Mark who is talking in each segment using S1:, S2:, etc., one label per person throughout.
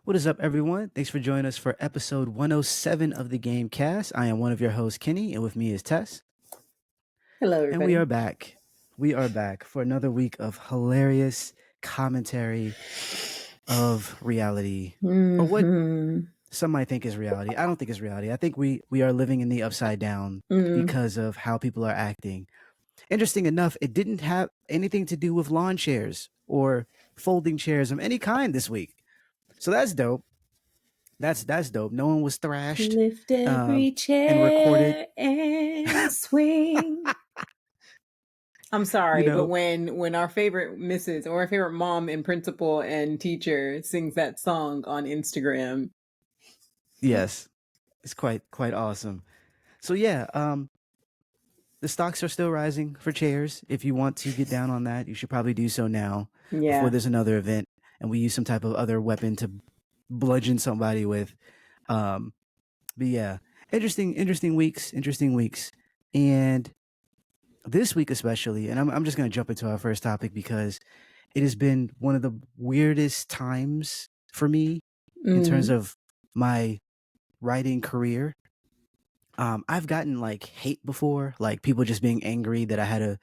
S1: What is up, everyone? Thanks for joining us for episode 107 of the Game Cast. I am one of your hosts, Kenny, and with me is Tess.
S2: Hello,
S1: And we
S2: everybody.
S1: are back. We are back for another week of hilarious commentary of reality, or what
S2: Mm-hmm.
S1: some might think is reality. I don't think it's reality. I think we are living in the upside down
S2: Mm.
S1: because of how people are acting. Interesting enough, it didn't have anything to do with lawn chairs or folding chairs of any kind this week. So that's dope. That's dope. No one was thrashed
S2: Lift
S1: um,
S2: every
S1: and recorded.
S2: chair and swing. I'm
S1: You
S2: sorry, but
S1: know,
S2: when our favorite Mrs. or our favorite mom and principal and teacher sings that song on Instagram.
S1: yes, it's quite awesome. So yeah, the stocks are still rising for chairs. If you want to get down on that, you should probably do so now before
S2: Yeah.
S1: there's another event and we use some type of other weapon to bludgeon somebody with. Um, but yeah, interesting weeks, and this week especially. And I'm just gonna jump into our first topic because it has been one of the weirdest times for me in terms
S2: Mm.
S1: of my writing career. I've gotten like hate before, like people just being angry that I had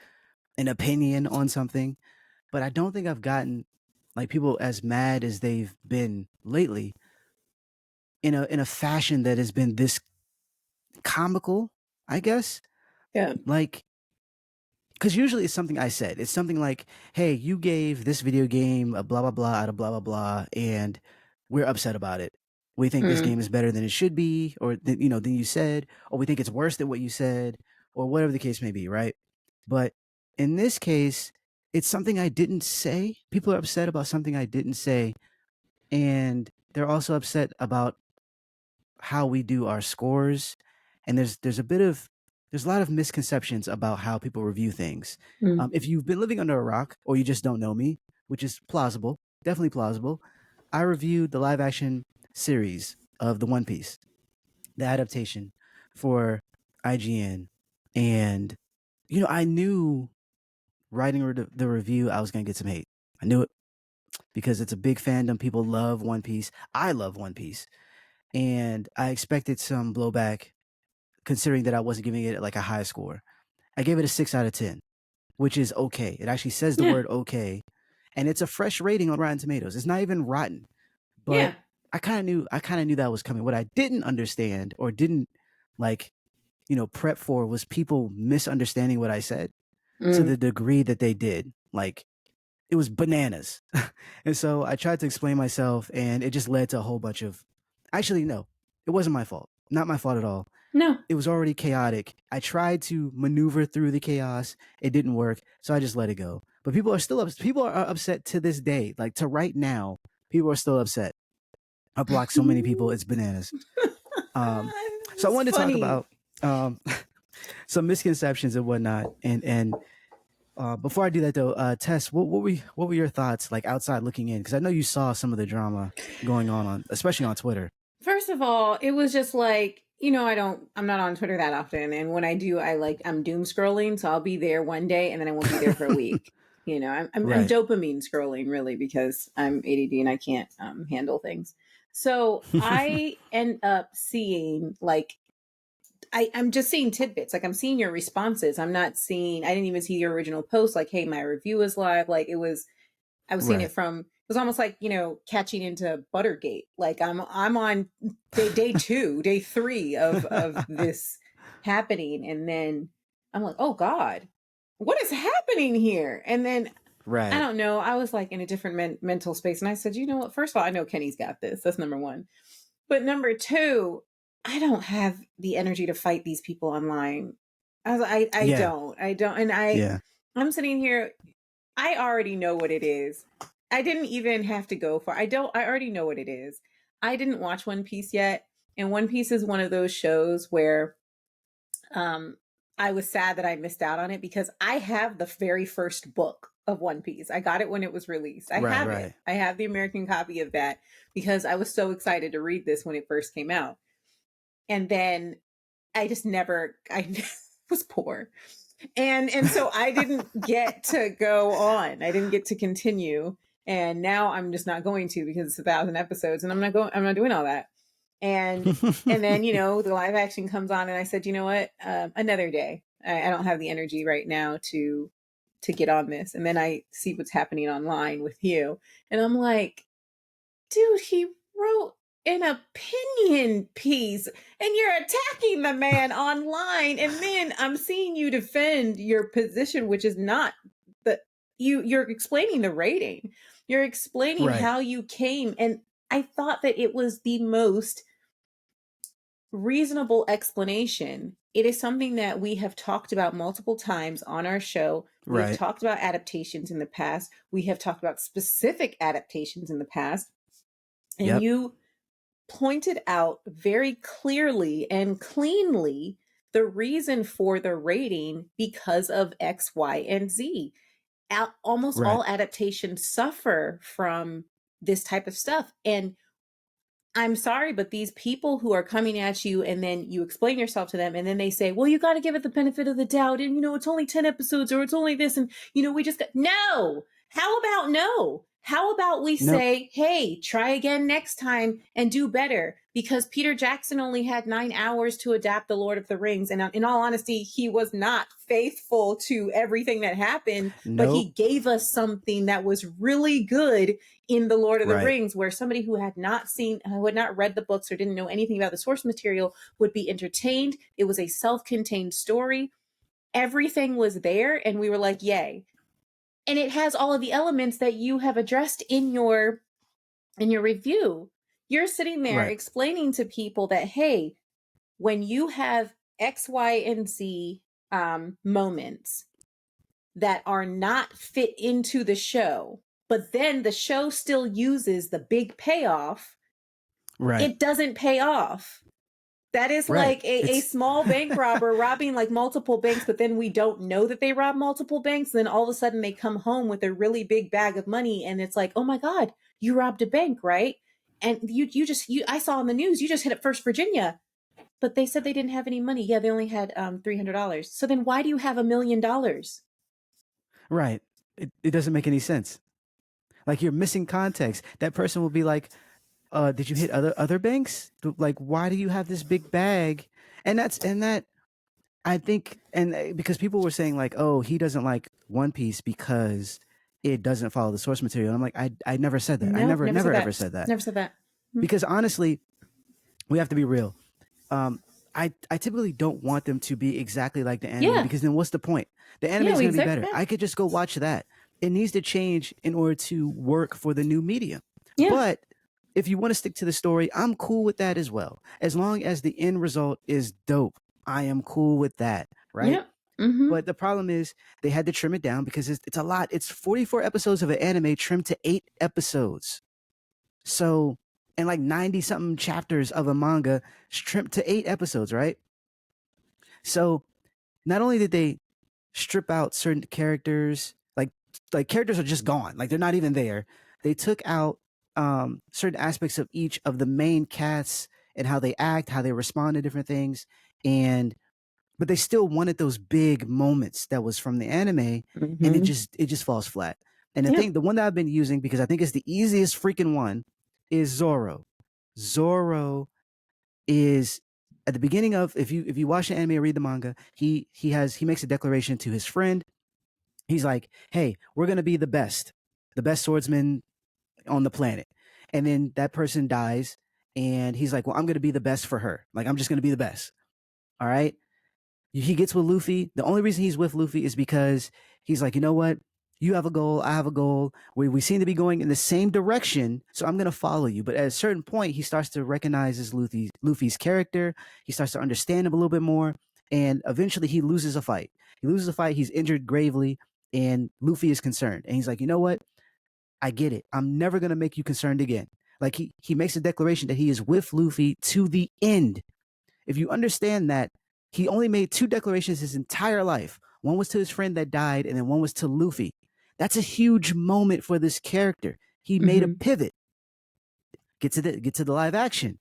S1: an opinion on something, but I don't think I've gotten like people as mad as they've been lately in a fashion that has been this comical, I guess.
S2: Yeah.
S1: Like, because usually it's something I said. It's something like, "Hey, you gave this video game a blah blah blah out of blah blah blah, and we're upset about it. We think this
S2: Mm.
S1: game is better than it should be, or than you said, or we think it's worse than what you said, or whatever the case may be, right?" But in this case, it's something I didn't say. People are upset about something I didn't say, and they're also upset about how we do our scores. And there's a lot of misconceptions about how people review things.
S2: Mm.
S1: If you've been living under a rock or you just don't know me, which is plausible, definitely plausible, I reviewed the live action series of the One Piece, the adaptation for IGN, and I knew writing the review I was gonna get some hate. I knew it because it's a big fandom. People love One Piece. I love One Piece, and I expected some blowback considering that I wasn't giving it like a high score. I gave it a 6 out of 10, which is okay. It actually says the
S2: Yeah.
S1: word okay, and it's a fresh rating on Rotten Tomatoes. It's not even rotten, but
S2: Yeah.
S1: I kind of knew that was coming. What I didn't understand or didn't like, prep for was people misunderstanding what I said to
S2: Mm.
S1: the degree that they did. Like it was bananas. And so I tried to explain myself and it just led to a whole bunch of actually no, it wasn't my fault. Not my fault at all.
S2: No.
S1: It was already chaotic. I tried to maneuver through the chaos. It didn't work, so I just let it go. But people are upset to this day. Like to right now, people are still upset. I blocked so many people, it's bananas. Um, so I
S2: It's
S1: wanted to talk
S2: funny.
S1: about um, some misconceptions and whatnot. And before I do that though, Tess, what were your thoughts like outside looking in? Because I know you saw some of the drama going on especially on Twitter.
S2: First of all, it was just like, I'm not on Twitter that often. And when I do, I'm doom scrolling. So I'll be there one day and then I won't be there for a week. I'm
S1: Right.
S2: dopamine scrolling really because I'm ADD and I can't handle things. So I end up seeing I'm just seeing tidbits. Like I'm seeing your responses. I didn't even see your original post. Like, hey, my review is live. I was seeing
S1: Right.
S2: it from it was almost like, catching into Buttergate. Like I'm on day two, day three of this happening. And then I'm like, oh God, what is happening here? And then I
S1: Right.
S2: don't know. I was like in a different mental space. And I said, you know what? First of all, I know Kenny's got this. That's number one. But number two, I don't have the energy to fight these people online. I
S1: Yeah.
S2: don't. I don't. And
S1: Yeah.
S2: I'm sitting here, I already know what it is. I didn't even have to go for. I already know what it is. I didn't watch One Piece yet, and One Piece is one of those shows where um I was sad that I missed out on it because I have the very first book of One Piece. I got it when it was released. I
S1: Right.
S2: have it.
S1: Right.
S2: I have the American copy of that because I was so excited to read this when it first came out. And then I just never I was poor. And so I didn't get to go on. I didn't get to continue. And now I'm just not going to because it's 1,000 episodes, and I'm not doing all that. And then the live action comes on, and I said, you know what, another day. I don't have the energy right now to get on this. And then I see what's happening online with you, and I'm like, dude, he wrote an opinion piece and you're attacking the man online, and then I'm seeing you defend your position, which is not the you're explaining the rating, you're explaining
S1: Right.
S2: how you came. And I thought that it was the most reasonable explanation. It is something that we have talked about multiple times on our show. We have
S1: Right.
S2: talked about adaptations in the past. We have talked about specific adaptations in the past. And
S1: Yep.
S2: you pointed out very clearly and cleanly the reason for the rating because of X, Y, and Z. Almost
S1: Right.
S2: all adaptations suffer from this type of stuff. And I'm sorry, but these people who are coming at you and then you explain yourself to them and then they say, well, you got to give it the benefit of the doubt. And, it's only 10 episodes or it's only this. And, we just got, no. How about no? How about we
S1: Nope.
S2: say, hey, try again next time and do better? Because Peter Jackson only had 9 hours to adapt The Lord of the Rings. And in all honesty, he was not faithful to everything that happened, but
S1: Nope.
S2: he gave us something that was really good in The Lord of the
S1: Right.
S2: Rings, where somebody who had not read the books or didn't know anything about the source material would be entertained. It was a self-contained story. Everything was there, and we were like, yay. And it has all of the elements that you have addressed in your review. You're sitting there
S1: Right.
S2: explaining to people that, hey, when you have X, Y, and Z moments that are not fit into the show, but then the show still uses the big payoff,
S1: Right.
S2: it doesn't pay off. That is
S1: Right.
S2: like a small bank robber robbing like multiple banks, but then we don't know that they rob multiple banks. Then all of a sudden they come home with a really big bag of money, and it's like, oh my God, you robbed a bank, right? And I saw on the news, you just hit up First Virginia, but they said they didn't have any money. Yeah, they only had $300. So then why do you have $1 million?
S1: Right. It doesn't make any sense. Like, you're missing context. That person will be like, did you hit other banks? Like, why do you have this big bag? And that I think, and because people were saying like, oh, he doesn't like One Piece because it doesn't follow the source material. I'm like, I never said that. I never ever said that.
S2: Never said that.
S1: Because honestly, we have to be real. I typically don't want them to be exactly like the anime, because then what's the point? The anime is going to be better. I could just go watch that. It needs to change in order to work for the new medium.
S2: Yeah.
S1: But if you want to stick to the story, I'm cool with that as well. As long as the end result is dope, I am cool with that, right?
S2: Yeah. Mm-hmm.
S1: But the problem is they had to trim it down because it's a lot. It's 44 episodes of an anime trimmed to 8 episodes. So, and like 90 something chapters of a manga trimmed to 8 episodes, right? So not only did they strip out certain characters, like characters are just gone, like they're not even there. They took out certain aspects of each of the main casts and how they act, how they respond to different things, but they still wanted those big moments that was from the anime,
S2: Mm-hmm.
S1: and it just falls flat. And the one that I've been using, because I think it's the easiest freaking one, is Zoro. Zoro is at the beginning of, if you watch the anime or read the manga, he makes a declaration to his friend. He's like, hey, we're gonna be the best swordsman on the planet. And then that person dies, and he's like, well, I'm gonna be the best for her. Like, I'm just gonna be the best. All right. He gets with Luffy. The only reason he's with Luffy is because he's like, you know what? You have a goal. I have a goal. We seem to be going in the same direction, so I'm going to follow you. But at a certain point, he starts to recognize Luffy's character. He starts to understand him a little bit more. And eventually he loses a fight. He's injured gravely, and Luffy is concerned. And he's like, you know what? I get it. I'm never going to make you concerned again. Like, he makes a declaration that he is with Luffy to the end. If you understand that, he only made 2 declarations his entire life. One was to his friend that died, and then one was to Luffy. That's a huge moment for this character. He made a pivot. Get to the live action.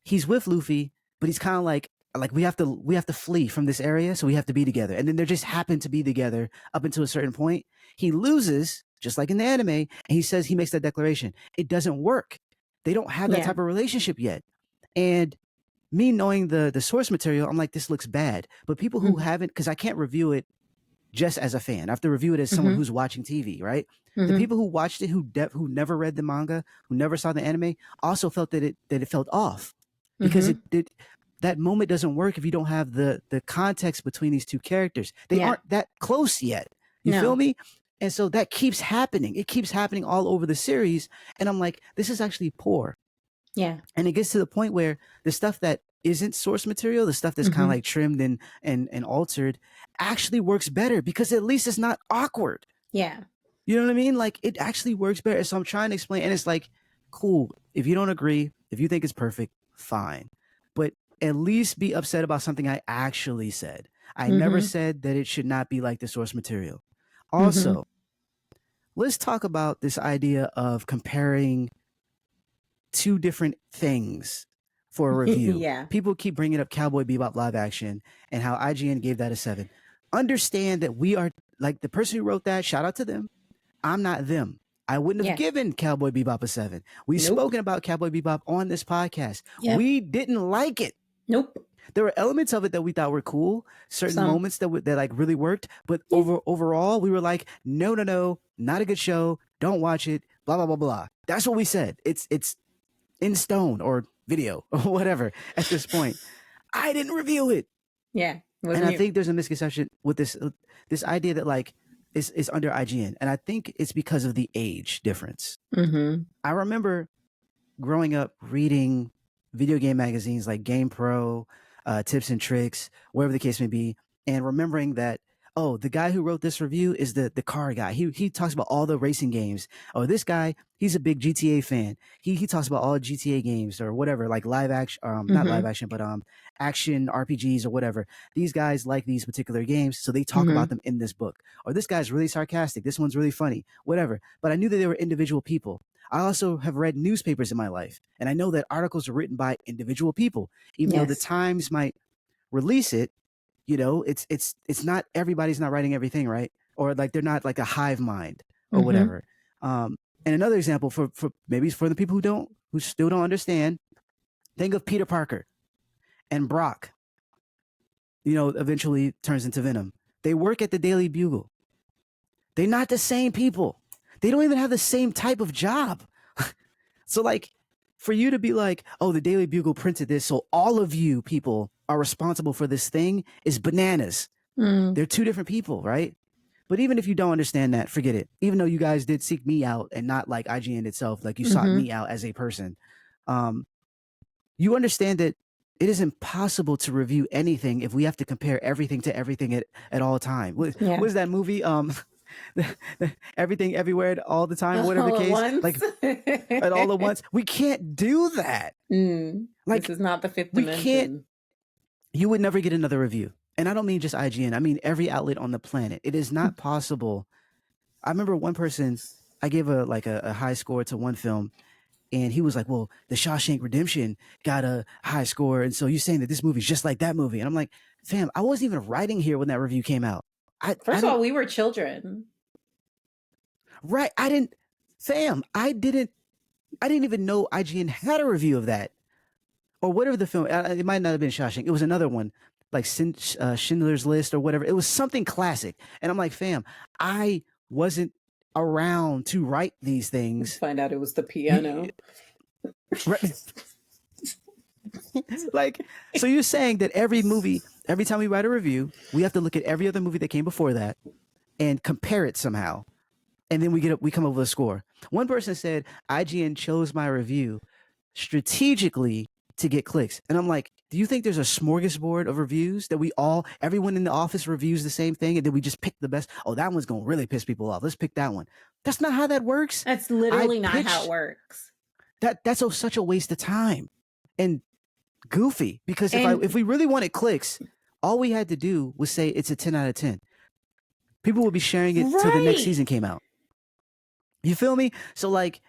S1: He's with Luffy, but he's kind of like we have to flee from this area, so we have to be together. And then they just happen to be together up until a certain point. He loses, just like in the anime, and he says he makes that declaration. It doesn't work. They don't have that
S2: Yeah.
S1: type of relationship yet. And me knowing the source material, I'm like, this looks bad. But people who haven't, because I can't review it just as a fan. I have to review it as someone who's watching TV, right? The people who watched it, who never read the manga, who never saw the anime, also felt that it felt off, because it that moment doesn't work if you don't have the context between these two characters. They aren't that close yet. You feel me? And so that keeps happening. It keeps happening all over the series, and I'm like, this is actually poor.
S2: Yeah.
S1: And it gets to the point where the stuff that isn't source material, the stuff that's kind of like trimmed and altered, actually works better, because at least it's not awkward.
S2: Yeah.
S1: You know what I mean? Like, it actually works better. So I'm trying to explain, and it's like, cool. If you don't agree, if you think it's perfect, fine. But at least be upset about something I actually said. I never said that it should not be like the source material. Also, let's talk about this idea of comparing two different things for a review.
S2: Yeah.
S1: People keep bringing up Cowboy Bebop live action and how IGN gave that a 7. Understand that we are, like, the person who wrote that, shout out to them. I'm not them. I wouldn't have given Cowboy Bebop a 7. We've spoken about Cowboy Bebop on this podcast.
S2: Yep.
S1: We didn't like it.
S2: Nope.
S1: There were elements of it that we thought were cool, certain moments that like really worked, but overall we were like, no, not a good show. Don't watch it. Blah blah blah blah. That's what we said. It's in stone or video or whatever at this point. I didn't review it.
S2: Yeah.
S1: And I think there's a misconception with this idea that, like, is under IGN. And I think it's because of the age difference. I remember growing up reading video game magazines like Game Pro, Tips and Tricks, wherever the case may be, and remembering that, oh, the guy who wrote this review is the car guy. He talks about all the racing games. Oh, this guy, he's a big GTA fan. He talks about all GTA games or whatever, like live action, not live action, but action RPGs or whatever. These guys like these particular games, so they talk about them in this book. Or this guy's really sarcastic. This one's really funny, whatever. But I knew that they were individual people. I also have read newspapers in my life, and I know that articles are written by individual people, even though the Times might release it. You know, it's not, everybody's not writing everything, right? Or like they're not like a hive mind or whatever. And another example for maybe for the people who still don't understand, think of Peter Parker and Brock. You know, eventually turns into Venom. They work at the Daily Bugle. They're not the same people. They don't even have the same type of job. So, like, for you to be like, oh, the Daily Bugle printed this, so all of you people are responsible for this thing, is bananas. They're two different people, right? But even if you don't understand that, forget it. Even though you guys did seek me out and not like IGN itself, like you sought me out as a person, you understand that it is impossible to review anything if we have to compare everything to everything at all time. What is that movie? Everything everywhere all the time, whatever the case, like at all at once. We can't do that.
S2: Like, this is not the fifth dimension.
S1: You would never get another review. And I don't mean just IGN. I mean every outlet on the planet. It is not possible. I remember one person, I gave a high score to one film, and he was like, well, The Shawshank Redemption got a high score, and so you're saying that this movie's just like that movie. And I'm like, fam, I wasn't even writing here when that review came out.
S2: First of all, we were children.
S1: Right. I didn't even know IGN had a review of that. Or whatever the film, it might not have been Shawshank. It was another one, like Schindler's List or whatever. It was something classic. And I'm like, fam, I wasn't around to write these things.
S2: Find out it was the piano.
S1: Right. Like, so you're saying that every time we write a review, we have to look at every other movie that came before that and compare it somehow. And then we come up with a score. One person said IGN chose my review strategically to get clicks. And I'm like, do you think there's a smorgasbord of reviews that everyone in the office reviews the same thing, and then we just pick the best? Oh, that one's going to really piss people off. Let's pick that one. That's not how that works.
S2: That's literally not how it works.
S1: That's such a waste of time and goofy, because if we really wanted clicks, all we had to do was say it's a 10 out of 10. People would be sharing it till the next season came out. You feel me? So, like,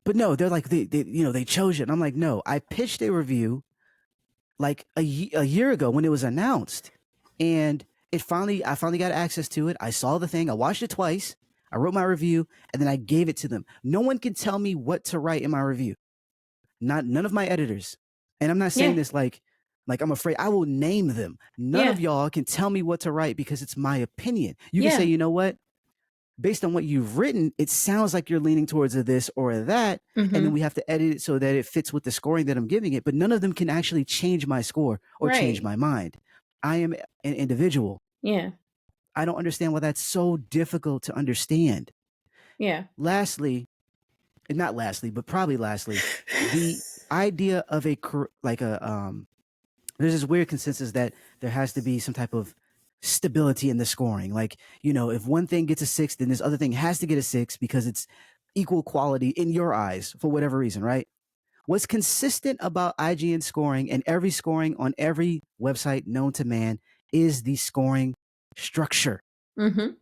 S1: but no, they're like, they chose it. And I'm like, no, I pitched a review like a year ago when it was announced, and I finally got access to it. I saw the thing. I watched it twice. I wrote my review, and then I gave it to them. No one can tell me what to write in my review. None of my editors. And I'm not saying this like I'm afraid. I will name them. None of y'all can tell me what to write because it's my opinion. You can say, you know what? Based on what you've written, it sounds like you're leaning towards a this or a that. And then we have to edit it so that it fits with the scoring that I'm giving it. But none of them can actually change my score or change my mind. I am an individual.
S2: Yeah.
S1: I don't understand why that's so difficult to understand.
S2: Yeah.
S1: Lastly, not lastly, but probably lastly, the idea of there's this weird consensus that there has to be some type of stability in the scoring. Like, you know, if one thing gets a 6, then this other thing has to get a 6 because it's equal quality in your eyes for whatever reason, right? What's consistent about IGN scoring and every scoring on every website known to man is the scoring structure. An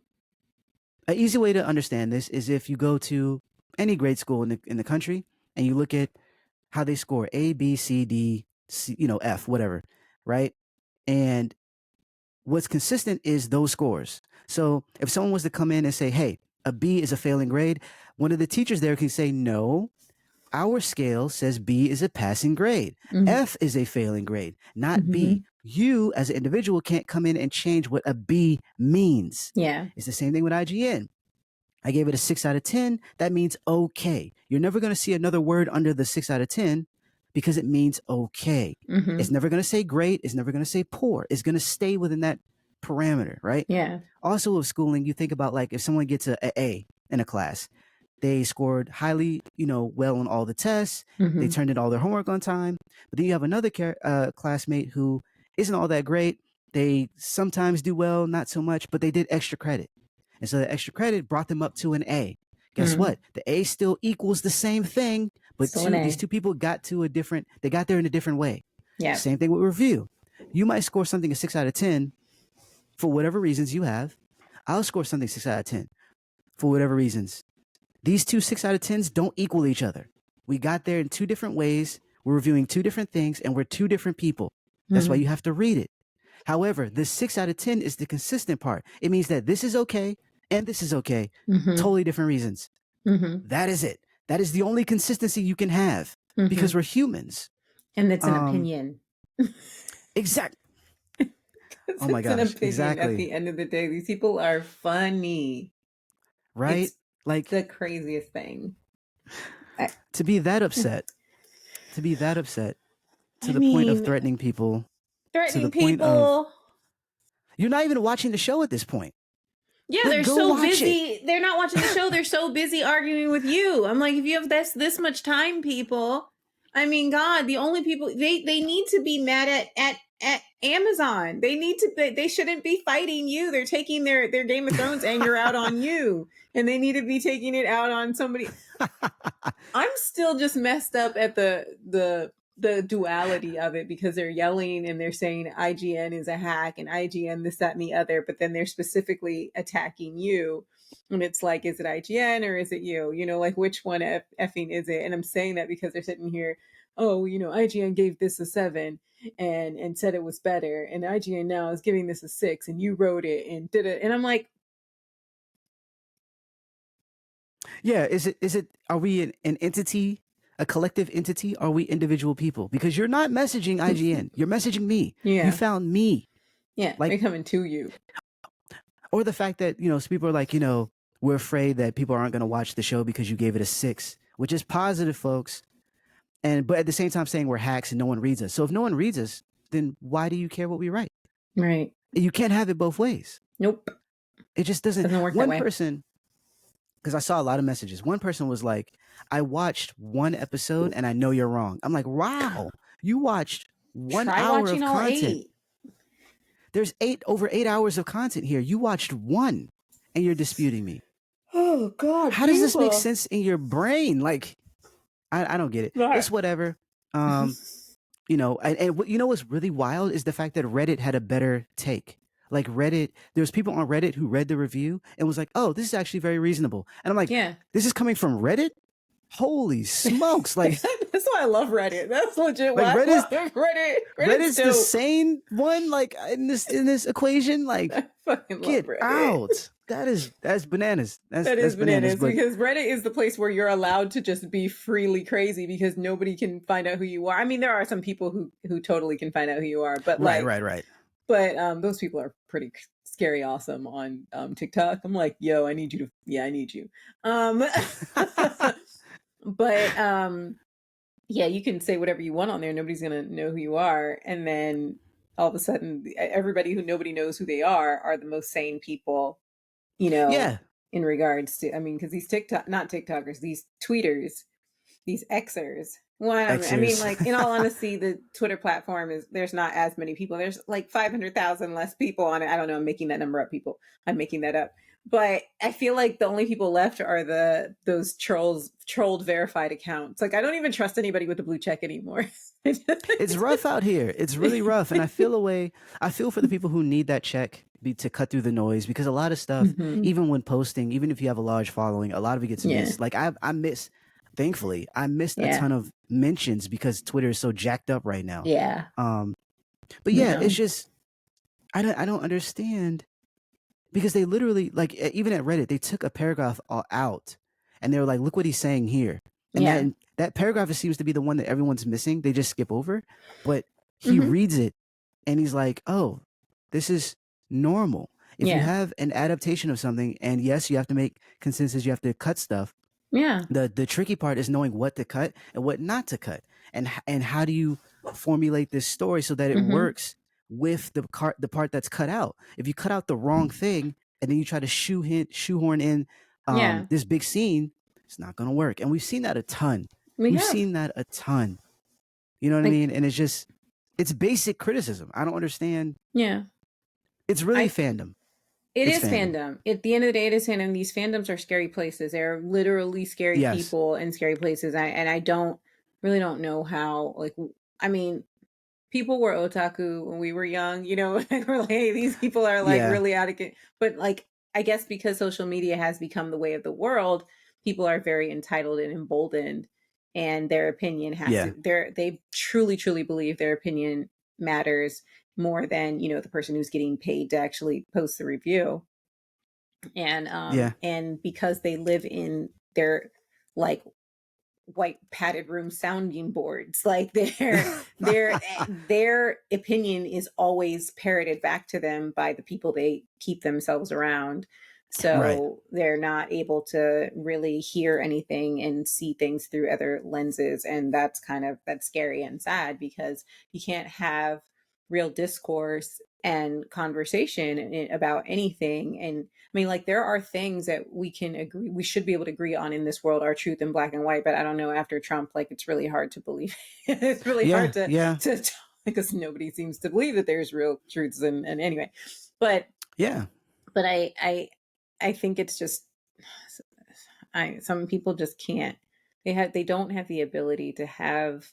S1: easy way to understand this is if you go to any grade school in the country and you look at how they score A, B, C, D, C, F, whatever, right? And what's consistent is those scores. So if someone was to come in and say, hey, a B is a failing grade, one of the teachers there can say, no, our scale says B is a passing grade. F is a failing grade, not B. You as an individual can't come in and change what a B means.
S2: Yeah.
S1: It's the same thing with IGN. I gave it a 6 out of 10. That means okay. You're never going to see another word under the 6 out of 10 because it means okay. It's never going to say great. It's never going to say poor. It's going to stay within that parameter, right?
S2: Yeah.
S1: Also with schooling, you think about like if someone gets an A in a class, they scored highly, well on all the tests. They turned in all their homework on time. But then you have another classmate who isn't all that great. They sometimes do well, not so much, but they did extra credit. And so the extra credit brought them up to an A. Guess what? The A still equals the same thing, but these two people got there in a different way.
S2: Yeah.
S1: Same thing with review. You might score something a 6 out of 10 for whatever reasons you have. I'll score something 6 out of 10 for whatever reasons. These two 6 out of 10s don't equal each other. We got there in two different ways. We're reviewing two different things and we're two different people. That's why you have to read it. However, the 6 out of 10 is the consistent part. It means that this is okay and this is okay. Totally different reasons. That is it. That is the only consistency you can have because we're humans.
S2: And it's an opinion.
S1: Exactly. Oh my gosh.
S2: It's an opinion
S1: exactly.
S2: at the end of the day. These people are funny.
S1: Right?
S2: It's
S1: like
S2: the craziest thing.
S1: To be that upset to the point of threatening people. Point of, you're not even watching the show at this point.
S2: Yeah, they're so busy. They're not watching the show. They're so busy arguing with you. I'm like, if you have this much time, people, I mean, God, the only people they need to be mad at Amazon. They shouldn't be fighting you. They're taking their Game of Thrones anger out on you, and they need to be taking it out on somebody. I'm still just messed up at the duality of it because they're yelling and they're saying IGN is a hack and IGN this, that, and the other, but then they're specifically attacking you. And it's like, is it IGN or is it you? Like which one effing is it? And I'm saying that because they're sitting here, oh, IGN gave this a 7 and said it was better. And IGN now is giving this a 6 and you wrote it and did it. And I'm like,
S1: yeah, are we an entity? A collective entity? Are we individual people? Because you're not messaging IGN. You're messaging me.
S2: Yeah.
S1: You found me.
S2: Yeah. Like, they're coming to you.
S1: Or the fact that, some people are like, we're afraid that people aren't going to watch the show because you gave it a 6, which is positive, folks. But at the same time saying we're hacks and no one reads us. So if no one reads us, then why do you care what we write?
S2: Right.
S1: You can't have it both ways.
S2: Nope.
S1: It just doesn't
S2: work
S1: one
S2: that way.
S1: Person, because I saw a lot of messages. One person was like, I watched one episode and I know you're wrong. I'm like, wow, you watched 1 hour of content. There's over 8 hours of content here. You watched one and you're disputing me.
S2: Oh God.
S1: How does this make sense in your brain? Like, I don't get it. Right. It's whatever. And what's really wild is the fact that Reddit had a better take. Like there's people on Reddit who read the review and was like, oh, this is actually very reasonable. And I'm like, yeah, this is coming from Reddit? Holy smokes. Like
S2: that's why I love Reddit. That's legit why
S1: like,
S2: I love Reddit.
S1: Reddit's the sane one, like in this equation. Like
S2: I fucking love
S1: get
S2: Reddit.
S1: out. that's bananas.
S2: That
S1: That's
S2: is
S1: bananas.
S2: bananas
S1: But
S2: because Reddit is the place where you're allowed to just be freely crazy because nobody can find out who you are. I mean, there are some people who totally can find out who you are, but
S1: right,
S2: like,
S1: right, right.
S2: but those people are pretty scary awesome on TikTok. I'm like, yo, I need you to, yeah, I need you. Um, but yeah, you can say whatever you want on there. Nobody's gonna know who you are, and then all of a sudden, everybody who nobody knows who they are the most sane people, you know,
S1: Yeah,
S2: in regards to, I mean, because these not TikTokers, these tweeters, these Xers. Well, I mean,
S1: Xers.
S2: like, in all honesty, the Twitter platform there's not as many people. There's like 500,000 less people on it. I don't know. I'm making that number up, people. I'm making that up. But I feel like the only people left are those trolled verified accounts. Like, I don't even trust anybody with a blue check anymore.
S1: It's rough out here. It's really rough, and I feel a way. I feel for the people who need that check to cut through the noise because a lot of stuff,
S2: Mhm.
S1: even when posting, even if you have a large following, a lot of it gets
S2: Yeah.
S1: missed. Like I miss, thankfully, I missed a
S2: Yeah.
S1: ton of mentions because Twitter is so jacked up right now.
S2: Yeah.
S1: Um, but yeah,
S2: No.
S1: it's just I don't understand because they literally like even at Reddit they took a paragraph out and they were like, look what he's saying here, and
S2: Yeah.
S1: that paragraph seems to be the one that everyone's missing. They just skip over, but he
S2: Hmm.
S1: reads it and he's like, oh, this is normal. If you
S2: Yeah.
S1: have an adaptation of something, and yes, you have to make consensus, you have to cut stuff.
S2: Yeah.
S1: The tricky part is knowing what to cut and what not to cut, and how do you formulate this story so that it
S2: Hmm.
S1: works with the part that's cut out. If you cut out the wrong thing and then you try to shoehorn in
S2: Yeah.
S1: this big scene, it's not going to work. And we've seen that a ton.
S2: We
S1: We've
S2: have.
S1: seen that a ton. You know what I
S2: Like,
S1: mean? And it's basic criticism. I don't understand.
S2: yeah.
S1: It's really
S2: I
S1: fandom.
S2: It
S1: It's
S2: is
S1: fandom.
S2: fandom. At the end of the day, it is fandom. These fandoms are scary places. They're literally scary
S1: Yes.
S2: people in scary places. I don't really don't know how. Like, I mean, people were otaku when we were young. You know, we're like, hey, these people are like
S1: Yeah.
S2: really out of it. But like, I guess because social media has become the way of the world, people are very entitled and emboldened, and their opinion has
S1: Yeah.
S2: to. They truly, truly believe their opinion matters more than the person who's getting paid to actually post the review.
S1: Yeah.
S2: And because they live in their like white padded room sounding boards, like their opinion is always parroted back to them by the people they keep themselves around,
S1: Right.
S2: so they're not able to really hear anything and see things through other lenses, and that's scary and sad because you can't have real discourse and conversation about anything. And I mean, like, there are things that we should be able to agree on in this world, are truth in black and white. But I don't know, after Trump, like, it's really hard to believe. It's really
S1: Yeah.
S2: hard to,
S1: Yeah.
S2: because nobody seems to believe that there's real truths. And anyway, but,
S1: Yeah.
S2: but I think it's just, some people just can't, they don't have the ability to have,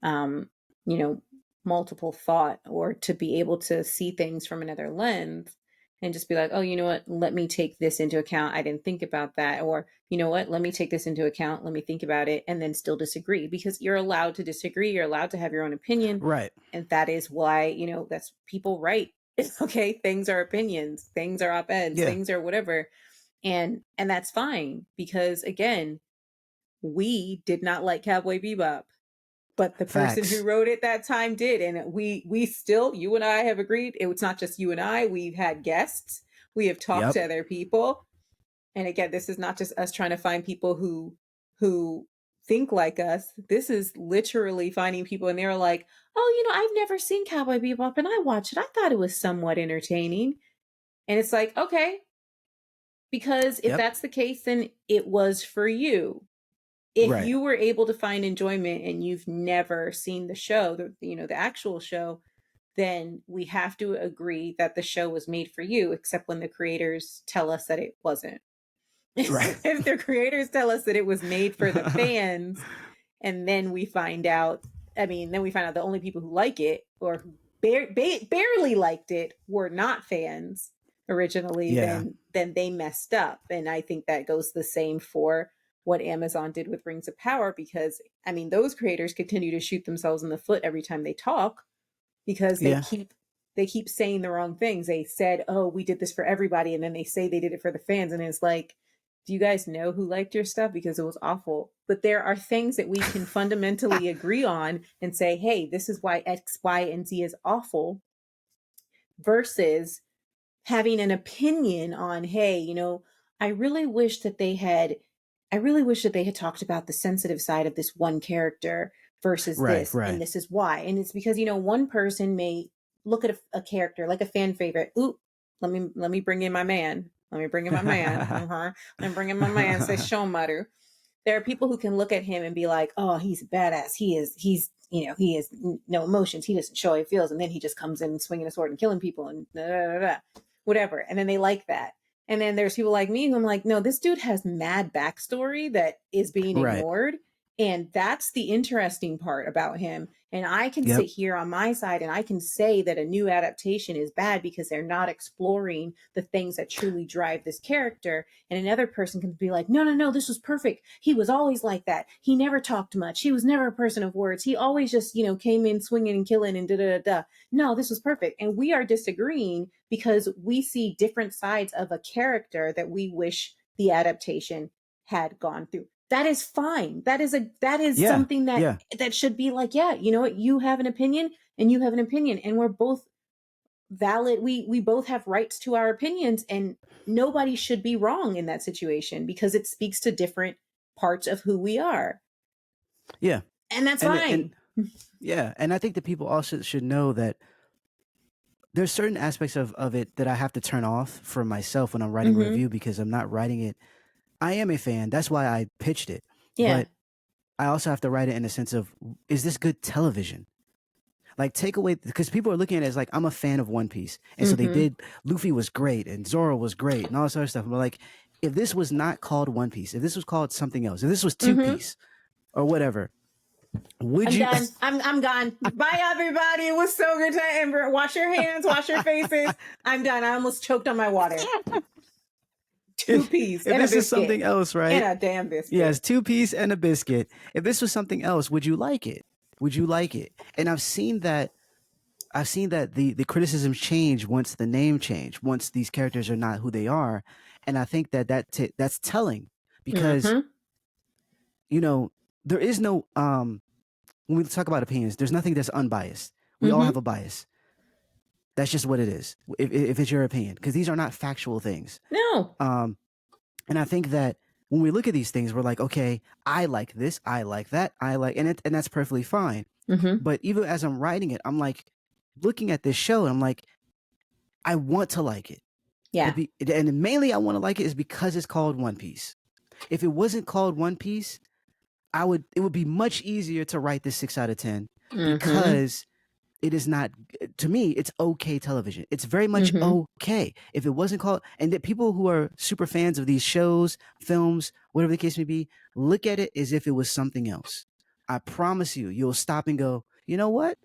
S2: um, you know, multiple thought, or to be able to see things from another lens and just be like, oh, you know what, let me take this into account. I didn't think about that. Or, you know what, let me take this into account. Let me think about it, and then still disagree, because you're allowed to disagree. You're allowed to have your own opinion.
S1: Right.
S2: And that is why, that's people write. Okay. Things are opinions, things are op-eds,
S1: Yeah.
S2: things are whatever. And that's fine, because again, we did not like Cowboy Bebop, but the person who
S1: Facts.
S2: wrote it that time did. And we still, you and I have agreed, it's not just you and I, we've had guests, we have talked
S1: Yep.
S2: to other people. And again, this is not just us trying to find people who think like us. This is literally finding people, and they're like, oh, I've never seen Cowboy Bebop, and I watched it, I thought it was somewhat entertaining. And it's like, okay, because if
S1: Yep.
S2: that's the case, then it was for you. If
S1: Right.
S2: you were able to find enjoyment and you've never seen the show, the actual show, then we have to agree that the show was made for you, except when the creators tell us that it wasn't.
S1: Right.
S2: If the creators tell us that it was made for the fans, and then we find out, then we find out the only people who like it, or who barely liked it, were not fans originally,
S1: Yeah.
S2: then they messed up. And I think that goes the same for what Amazon did with Rings of Power, because those creators continue to shoot themselves in the foot every time they talk, because they
S1: Yeah.
S2: keep they keep saying the wrong things. They said, oh, we did this for everybody, and then they say they did it for the fans, and it's like, do you guys know who liked your stuff? Because it was awful. But there are things that we can fundamentally agree on and say, hey, this is why X, Y, and Z is awful, versus having an opinion on, hey, you know, I really wish that they had talked about the sensitive side of this one character versus
S1: Right,
S2: this, and
S1: right.
S2: this is why. And it's because, you know, one person may look at a character like a fan favorite. Ooh, let me bring in my man. Let me bring in my man. I'm bringing my man. Say show mutter. There are people who can look at him and be like, oh, he's a badass. He's you know, he has no emotions. He doesn't show how he feels, and then he just comes in swinging a sword and killing people and whatever. And then they like that. And then there's people like me who I'm like, no, this dude has mad backstory that is being
S1: Right.
S2: ignored. And that's the interesting part about him. And I can
S1: Yep.
S2: sit here on my side and I can say that a new adaptation is bad because they're not exploring the things that truly drive this character. And another person can be like, no, this was perfect. He was always like that. He never talked much. He was never a person of words. He always just, you know, came in swinging and killing and da. No, this was perfect. And we are disagreeing because we see different sides of a character that we wish the adaptation had gone through. That is fine. That is
S1: Yeah.
S2: something that
S1: Yeah.
S2: that should be like, yeah, you know what, you have an opinion and you have an opinion, and we're both valid. We both have rights to our opinions, and nobody should be wrong in that situation because it speaks to different parts of who we are.
S1: Yeah.
S2: And that's
S1: And
S2: fine.
S1: yeah, and I think that people also should know that there's certain aspects of it that I have to turn off for myself when I'm writing a
S2: Mm-hmm.
S1: review, because I'm not writing it. I am a fan. That's why I pitched it.
S2: Yeah.
S1: But I also have to write it in the sense of, is this good television? Like, take away, because people are looking at it as like, I'm a fan of One Piece. And so they
S2: Mm-hmm.
S1: did, Luffy was great and Zoro was great and all this other stuff. But like, if this was not called One Piece, if this was called something else, if this was Two
S2: Mm-hmm.
S1: Piece or whatever, would
S2: I'm
S1: you?
S2: done. I'm gone. Bye, everybody. It was so good to Amber. Wash your hands, wash your faces. I'm done. I almost choked on my water. Two piece
S1: If
S2: and a
S1: this is
S2: biscuit.
S1: something else,
S2: And
S1: right?
S2: a damn biscuit.
S1: Yes, 2 piece and a biscuit. If this was something else, would you like it? Would you like it? And I've seen that. I've seen that the criticisms change once the name change, once these characters are not who they are, and I think that that's telling, because
S2: Mm-hmm.
S1: you know there is no when we talk about opinions, there's nothing that's unbiased. We all have
S2: Mm-hmm.
S1: a bias. That's just what it is. If it's your opinion, because these are not factual things.
S2: No.
S1: Um, and I think that when we look at these things, we're like, okay, I like this, I like that, I like, and that's perfectly fine.
S2: Mm-hmm.
S1: But even as I'm writing it, I'm like looking at this show, and I'm like, I want to like it.
S2: Yeah.
S1: And mainly I want to like it is because it's called One Piece. If it wasn't called One Piece, it would be much easier to write this 6 out of 10,
S2: Mm-hmm.
S1: because it is not, to me, it's okay television. It's very much
S2: Mm-hmm.
S1: okay. If it wasn't called, and that people who are super fans of these shows, films, whatever the case may be, look at it as if it was something else. I promise you, you'll stop and go, you know what?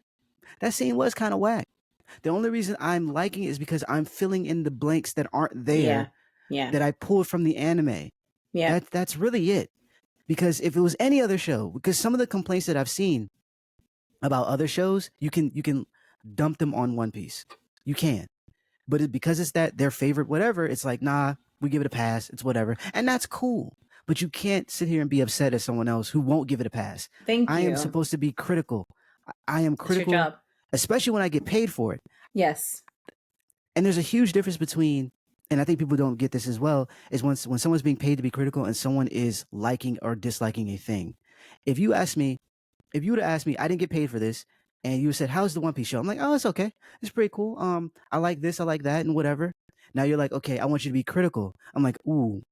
S1: That scene was kind of whack. The only reason I'm liking it is because I'm filling in the blanks that aren't
S2: Yeah.
S1: there,
S2: Yeah.
S1: that I pulled from the anime.
S2: Yeah.
S1: That's really it. Because if it was any other show, because some of the complaints that I've seen about other shows, you can dump them on One Piece. You can. But because it's that their favorite whatever, it's like, nah, we give it a pass. It's whatever. And that's cool. But you can't sit here and be upset at someone else who won't give it a pass.
S2: Thank
S1: I am
S2: you.
S1: supposed to be critical. I am
S2: That's your
S1: critical,
S2: job.
S1: especially when I get paid for it.
S2: Yes.
S1: And there's a huge difference between, and I think people don't get this as well, is when someone's being paid to be critical and someone is liking or disliking a thing. If you would have asked me, I didn't get paid for this, and you said, how's the One Piece show? I'm like, oh, it's okay. It's pretty cool. I like this, I like that, and whatever. Now you're like, okay, I want you to be critical. I'm like, ooh,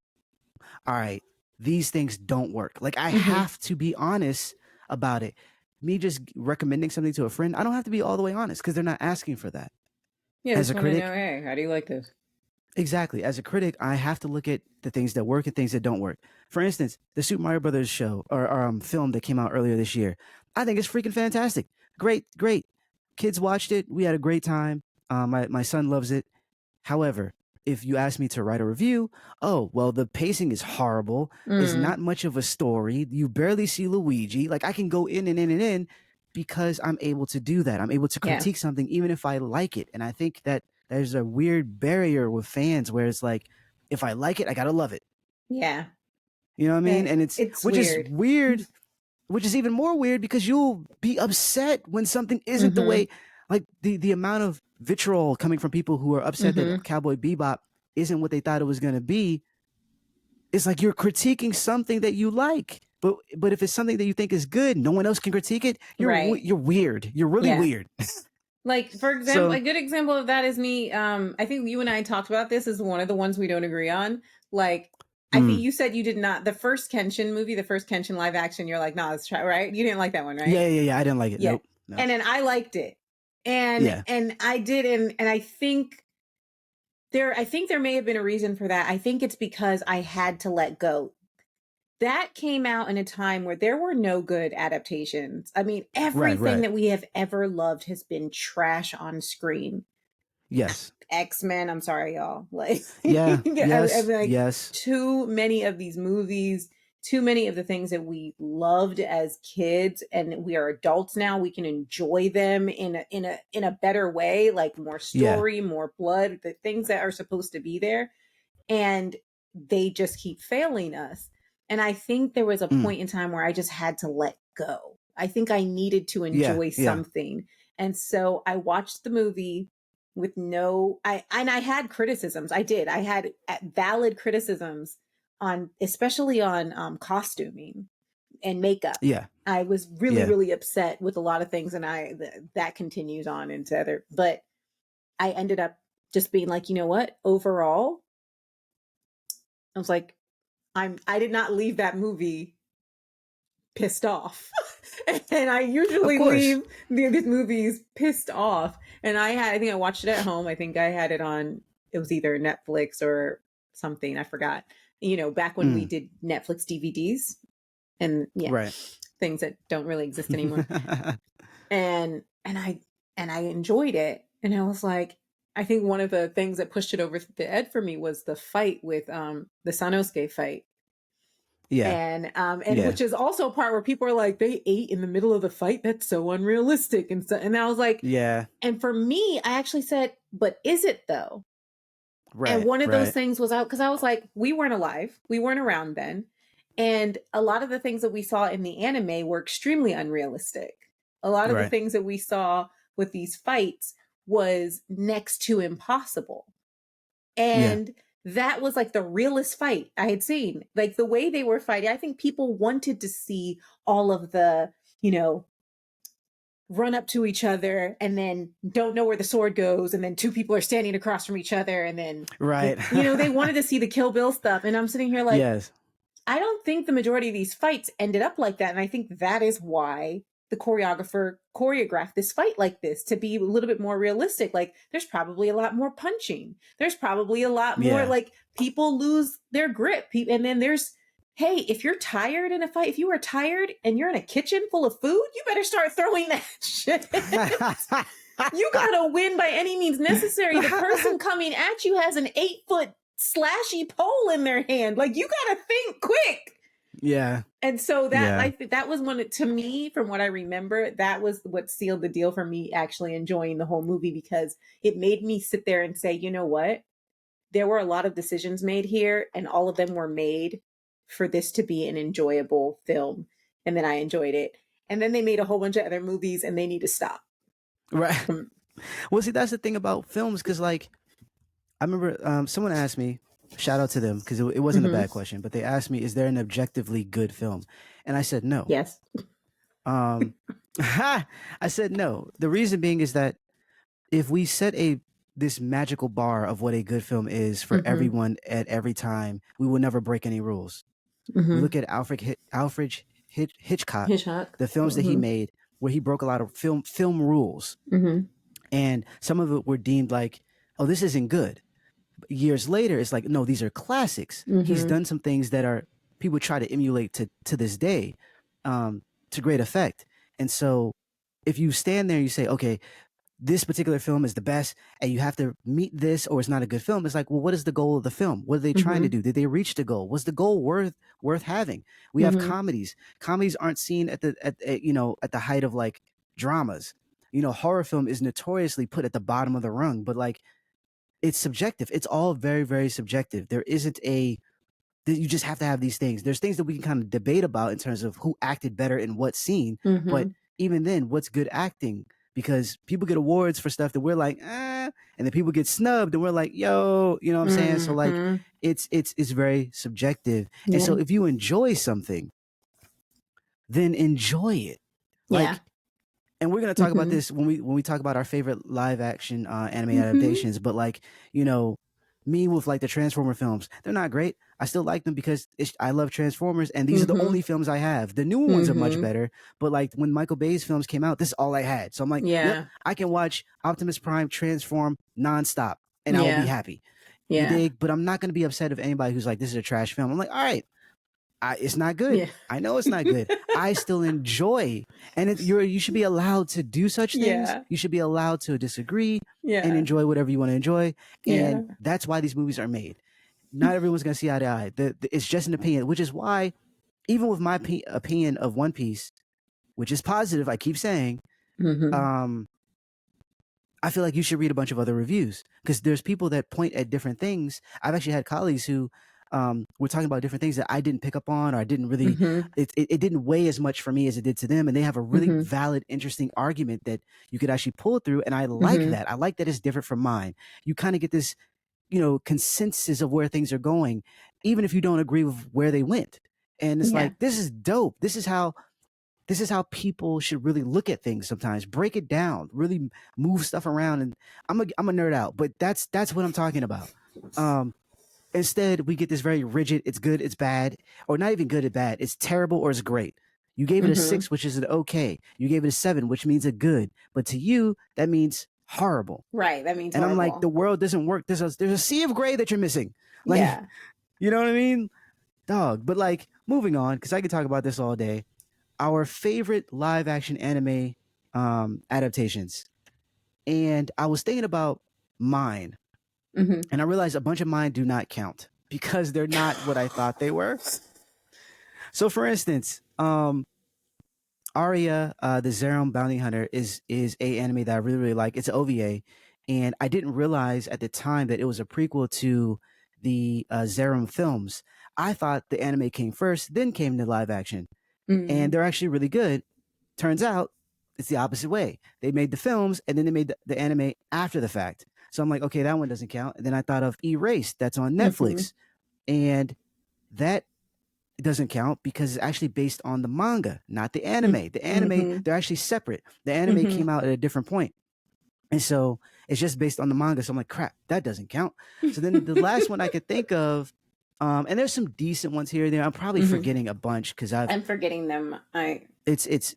S1: all right, these things don't work. Like, I
S2: Mm-hmm.
S1: have to be honest about it. Me just recommending something to a friend, I don't have to be all the way honest because they're not asking for that.
S2: Yeah,
S1: As
S2: just
S1: a
S2: want to know,
S1: critic,
S2: hey, how do you like this?
S1: exactly. As a critic, I have to look at the things that work and things that don't work. For instance, the Super Mario Brothers show or film that came out earlier this year, I think it's freaking fantastic. Great, great. Kids watched it. We had a great time. My son loves it. However, if you ask me to write a review, oh well, the pacing is horrible. It's
S2: Mm.
S1: not much of a story. You barely see Luigi. Like, I can go in and in and in because I'm able to do that. I'm able to
S2: Yeah.
S1: critique something even if I like it. And I think that there's a weird barrier with fans where it's like, if I like it, I gotta love it.
S2: Yeah.
S1: You know what I mean?
S2: Yeah,
S1: And it's which is
S2: weird.
S1: weird, which is even more weird because you'll be upset when something isn't the way, like the amount of vitriol coming from people who are upset that Cowboy Bebop isn't what they thought it was going to be. It's like you're critiquing something that you like. But if it's something that you think is good, no one else can critique it. You're
S2: Right.
S1: you're weird. You're really
S2: Yeah.
S1: weird.
S2: Like, for example,
S1: So
S2: a good example of that is me. I think you and I talked about this as one of the ones we don't agree on. Like, I think you said you did not, the first Kenshin movie, the first Kenshin live action, you're like, nah, let's try, right? You didn't like that one, right?
S1: yeah. I didn't like it.
S2: Yeah.
S1: Nope. No.
S2: And then I liked it. And
S1: Yeah.
S2: and I did, and I think there may have been a reason for that. I think it's because I had to let go. That came out in a time where there were no good adaptations. I mean, everything that we have ever loved has been trash on screen.
S1: Yes.
S2: X-Men, I'm sorry, y'all. Like,
S1: Yeah. Yes.
S2: like,
S1: yes.
S2: too many of these movies, too many of the things that we loved as kids, and we are adults now. We can enjoy them in a better way, like more story, more blood, the things that are supposed to be there, and they just keep failing us. And I think there was a point in time where I just had to let go. I think I needed to enjoy something. And so I watched the movie with I had criticisms. I did. I had valid criticisms on, especially on costuming and makeup.
S1: Yeah.
S2: I was really, really upset with a lot of things, and that continues on into other, but I ended up just being like, you know what? Overall, I was like, I did not leave that movie pissed off. And I usually leave these movies pissed off. And I think I watched it at home. I think I had it on, it was either Netflix or something. I forgot. You know, back when we did Netflix DVDs and things that don't really exist anymore. and I enjoyed it. And I was like, I think one of the things that pushed it over the edge for me was the fight with the Sanosuke fight. And which is also a part where people are like, they ate in the middle of the fight. That's so unrealistic. And so, and I was like, and for me, I actually said, but is it though? And one of those things was out because I was like, we weren't alive. We weren't around then. And a lot of the things that we saw in the anime were extremely unrealistic. A lot of the things that we saw with these fights was next to impossible. And that was like the realest fight I had seen. Like the way they were fighting, I think people wanted to see all of the, you know, run up to each other and then don't know where the sword goes. And then two people are standing across from each other. And then, you know, they wanted to see the Kill Bill stuff. And I'm sitting here like, I don't think the majority of these fights ended up like that. And I think that is why the choreographer choreographed this fight like this, to be a little bit more realistic. Like there's probably a lot more punching. There's probably a lot more like people lose their grip. And then there's, hey, if you're tired in a fight, if you are tired and you're in a kitchen full of food, you better start throwing that shit. You gotta win by any means necessary. The person coming at you has an 8-foot slashy pole in their hand. Like you gotta think quick. And so that that was one, to me, from what I remember, that was what sealed the deal for me actually enjoying the whole movie, because it made me sit there and say, you know what? There were a lot of decisions made here, and all of them were made for this to be an enjoyable film. And then I enjoyed it. And then they made a whole bunch of other movies, and they need to stop.
S1: Well, see, that's the thing about films, because like I remember someone asked me, shout out to them, because it wasn't a bad question, but they asked me, is there an objectively good film? And I said no.
S2: Yes.
S1: I said no. The reason being is that if we set this magical bar of what a good film is for everyone at every time, we will never break any rules. We look at Alfred Hitchcock, the films that he made, where he broke a lot of film rules. And some of it were deemed like, oh, this isn't good. Years later, it's like, no, these are classics. He's done some things that are people try to emulate to this day, to great effect. And so if you stand there and you say, okay, this particular film is the best and you have to meet this or it's not a good film, it's like, well, what is the goal of the film? What are they trying to do? Did they reach the goal? Was the goal worth having? We have comedies aren't seen at the height of like dramas. You know, horror film is notoriously put at the bottom of the rung, but like it's subjective. It's all very, very subjective. There isn't a you just have to have these things. There's things that we can kind of debate about in terms of who acted better in what scene, but even then, what's good acting? Because people get awards for stuff that we're like, and then people get snubbed, and we're like, yo, you know what I'm saying? So like, it's very subjective. And so if you enjoy something, then enjoy it. Like, and we're gonna talk about this when we talk about our favorite live action anime adaptations. But like, you know, me with like the Transformer films, they're not great. I still like them because I love Transformers, and these are the only films I have. The new ones are much better, but like when Michael Bay's films came out, this is all I had. So I'm like, yep, I can watch Optimus Prime transform nonstop, and I will be happy. You dig? But I'm not gonna be upset if anybody who's like, this is a trash film. I'm like, all right. It's not good.
S2: Yeah.
S1: I know it's not good. I still enjoy, and you should be allowed to do such things. You should be allowed to disagree and enjoy whatever you want to enjoy, and that's why these movies are made. Not everyone's gonna see eye to eye. It's just an opinion, which is why, even with my opinion of One Piece, which is positive, I keep saying, I feel like you should read a bunch of other reviews because there's people that point at different things. I've actually had colleagues who were talking about different things that I didn't pick up on, or I didn't really, it didn't weigh as much for me as it did to them. And they have a really valid, interesting argument that you could actually pull through. And I like that. I like that it's different from mine. You kind of get this, you know, consensus of where things are going, even if you don't agree with where they went. And it's like, this is dope. This is how people should really look at things sometimes. Break it down, really move stuff around. And I'm a nerd out, but that's what I'm talking about. Instead, we get this very rigid, it's good, it's bad, or not even good or bad. It's terrible or it's great. You gave it a 6, which is an okay. You gave it a 7, which means a good. But to you, that means horrible.
S2: Right. That means
S1: and
S2: horrible.
S1: I'm like, the world doesn't work. There's a sea of gray that you're missing. Like, you know what I mean? Dog. But like, moving on, because I could talk about this all day. Our favorite live action anime adaptations. And I was thinking about mine. And I realized a bunch of mine do not count because they're not what I thought they were. So for instance, Aria, the Zero Bounty Hunter is a anime that I really, really like. It's an OVA. And I didn't realize at the time that it was a prequel to the Zero films. I thought the anime came first, then came the live action. And they're actually really good. Turns out it's the opposite way. They made the films and then they made the anime after the fact. So I'm like, okay, that one doesn't count. And then I thought of Erased, that's on Netflix. And that doesn't count because it's actually based on the manga, not the anime. The anime, they're actually separate. The anime came out at a different point. And so it's just based on the manga. So I'm like, crap, that doesn't count. So then the last one I could think of, and there's some decent ones here and there. I'm probably forgetting a bunch because
S2: I'm forgetting them.
S1: It's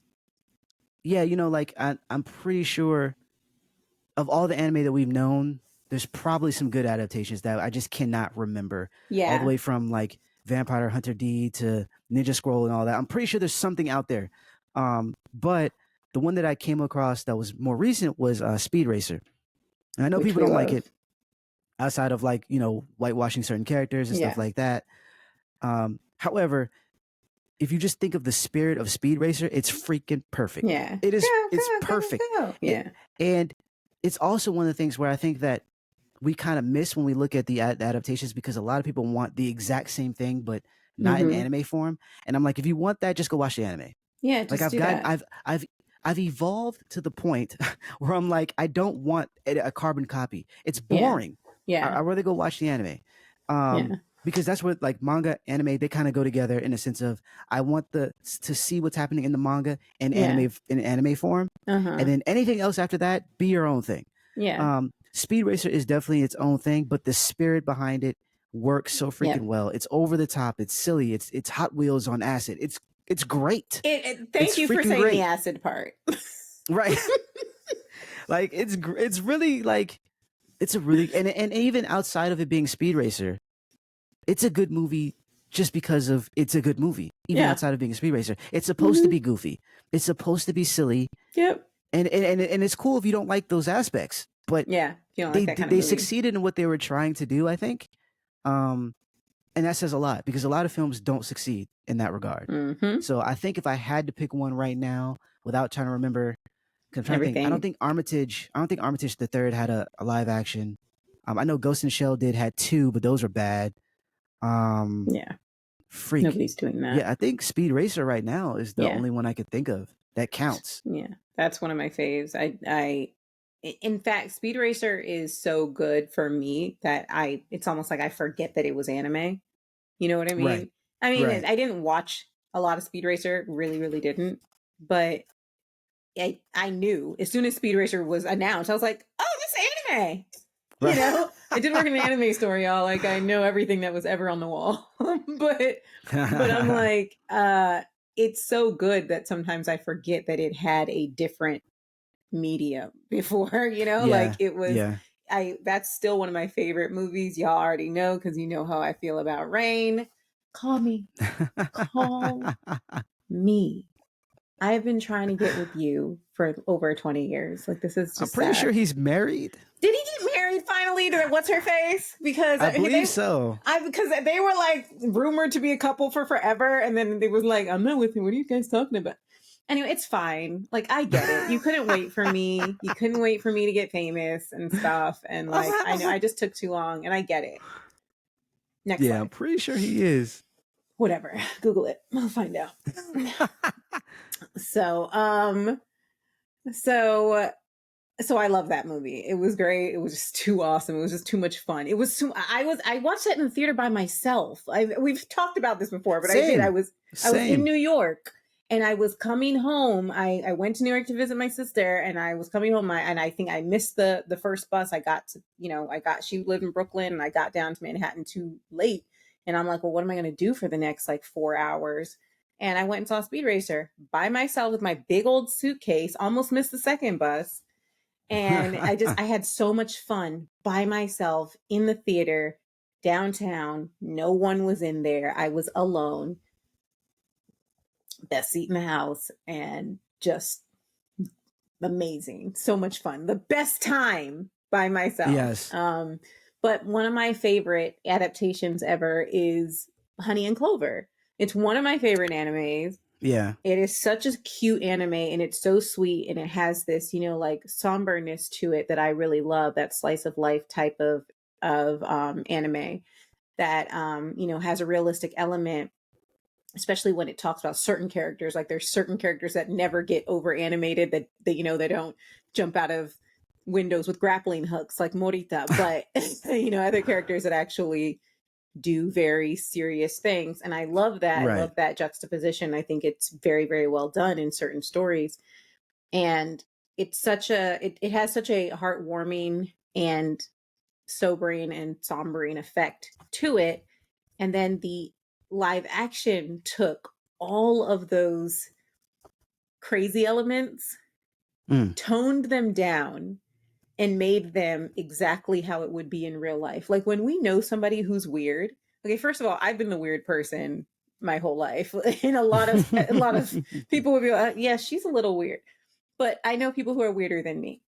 S1: yeah, you know, like I'm pretty sure of all the anime that we've known, there's probably some good adaptations that I just cannot remember. All the way from like Vampire Hunter D to Ninja Scroll and all that. I'm pretty sure there's something out there. But the one that I came across that was more recent was Speed Racer. And I know people don't like it outside of like, you know, whitewashing certain characters and stuff like that. However, if you just think of the spirit of Speed Racer, it's freaking perfect.
S2: Yeah.
S1: It is. It's perfect.
S2: Yeah.
S1: And it's also one of the things where I think that we kind of miss when we look at the adaptations because a lot of people want the exact same thing, but not in anime form. And I'm like, if you want that, just go watch the anime.
S2: Yeah. Just
S1: like I've evolved to the point where I'm like, I don't want a carbon copy. It's boring.
S2: Yeah.
S1: I'd rather go watch the anime. Because that's what like manga, anime, they kind of go together in a sense of I want to see what's happening in the manga and anime form. And then anything else after that, be your own thing.
S2: Yeah.
S1: Speed Racer is definitely its own thing, but the spirit behind it works so freaking well. It's over the top. It's silly. It's Hot Wheels on acid. It's great.
S2: Thank you for saying the acid part.
S1: Right. Like it's really like it's a really and even outside of it being Speed Racer, it's a good movie just because of it's a good movie. Even outside of being a Speed Racer, it's supposed to be goofy. It's supposed to be silly.
S2: Yep.
S1: And it's cool if you don't like those aspects. But
S2: you don't like that kind of
S1: they
S2: movie.
S1: succeeded in what they were trying to do, I think. And that says a lot because a lot of films don't succeed in that regard. So I think if I had to pick one right now without trying to remember 'Cause I'm trying to think. I don't think Armitage the Third had a live action. I know Ghost in the Shell had two, but those were bad.
S2: Yeah.
S1: Freak.
S2: Nobody's doing that.
S1: Yeah, I think Speed Racer right now is the
S2: Yeah.
S1: only one I could think of that counts.
S2: Yeah, that's one of my faves. In fact, Speed Racer is so good for me that it's almost like I forget that it was anime. You know what I mean?
S1: Right.
S2: I mean,
S1: Right.
S2: I didn't watch a lot of Speed Racer, really, really didn't. But I knew as soon as Speed Racer was announced, I was like, oh, this is anime. You know, I did work in an anime store, y'all. Like, I know everything that was ever on the wall. but I'm like, it's so good that sometimes I forget that it had a different medium before, you know,
S1: Yeah,
S2: like it was.
S1: yeah.
S2: That's still one of my favorite movies. Y'all already know because you know how I feel about Rain. Call me. Call me. I have been trying to get with you for over 20 years. Like, this is just
S1: I'm pretty sure he's married.
S2: Did he get married finally to what's her face? Because
S1: I believe so.
S2: Because they were like rumored to be a couple for forever, and then they was like, "I'm not with him. What are you guys talking about?" Anyway, it's fine. Like, I get it. You couldn't wait for me. You couldn't wait for me to get famous and stuff. And like, I know I just took too long, and I get it. Next slide.
S1: I'm pretty sure he is.
S2: Whatever. Google it. I'll find out. So I love that movie. It was great. It was just too awesome. It was just too much fun. It was too. I watched that in the theater by myself. We've talked about this before, but
S1: Same.
S2: I did. I was in New York, and I was coming home. I went to New York to visit my sister, and I was coming home. And I think I missed the first bus. I got to, she lived in Brooklyn, and I got down to Manhattan too late. And I'm like, well, what am I going to do for the next like 4 hours? And I went and saw Speed Racer by myself with my big old suitcase. Almost missed the second bus. And I had so much fun by myself in the theater downtown. No one was in there. I was alone. Best seat in the house, and just amazing. So much fun. The best time by myself.
S1: Yes.
S2: But one of my favorite adaptations ever is Honey and Clover. It's one of my favorite animes.
S1: Yeah.
S2: It is such a cute anime, and it's so sweet, and it has this, like somberness to it that I really love, that slice of life type of anime that, has a realistic element, especially when it talks about certain characters. Like, there's certain characters that never get over animated, that they don't jump out of windows with grappling hooks like Morita, but other characters that actually do very serious things. And I love that.
S1: Right.
S2: I love that juxtaposition. I think it's very, very well done in certain stories. And it's it has such a heartwarming and sobering and sombering effect to it. And then the live action took all of those crazy elements, toned them down, and made them exactly how it would be in real life. Like, when we know somebody who's weird, okay, first of all, I've been the weird person my whole life. And a lot of people would be like, yeah, she's a little weird. But I know people who are weirder than me.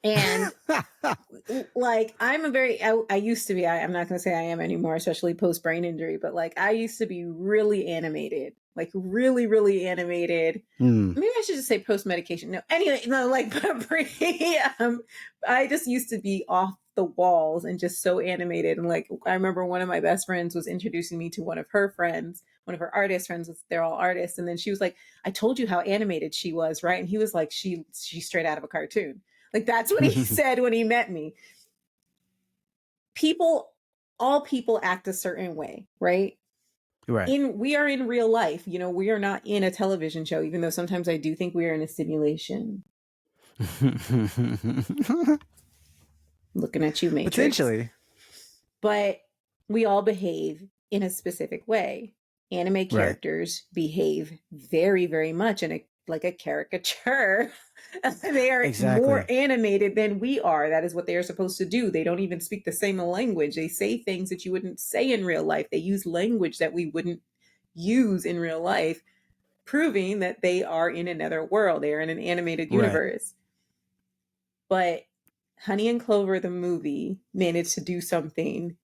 S2: And like, I used to be, I'm not going to say I am anymore, especially post brain injury, but like, I used to be really animated, like really, really animated. Maybe I should just say post medication. No, anyway, no, like, I just used to be off the walls and just so animated. And like, I remember one of my best friends was introducing me to one of her friends, one of her artist friends. They're all artists. And then she was like, I told you how animated she was, right? And he was like, she's straight out of a cartoon. Like, that's what he said when he met me. All people act a certain way, right?
S1: Right.
S2: We are in real life. We are not in a television show, even though sometimes I do think we are in a simulation. Looking at you, Matrix.
S1: Potentially.
S2: But we all behave in a specific way. Anime characters behave very, very much like a caricature. They are more animated than we are. That is what they are supposed to do. They don't even speak the same language. They say things that you wouldn't say in real life. They use language that we wouldn't use in real life, proving that they are in another world. They are in an animated universe. But Honey and Clover, the movie, managed to do something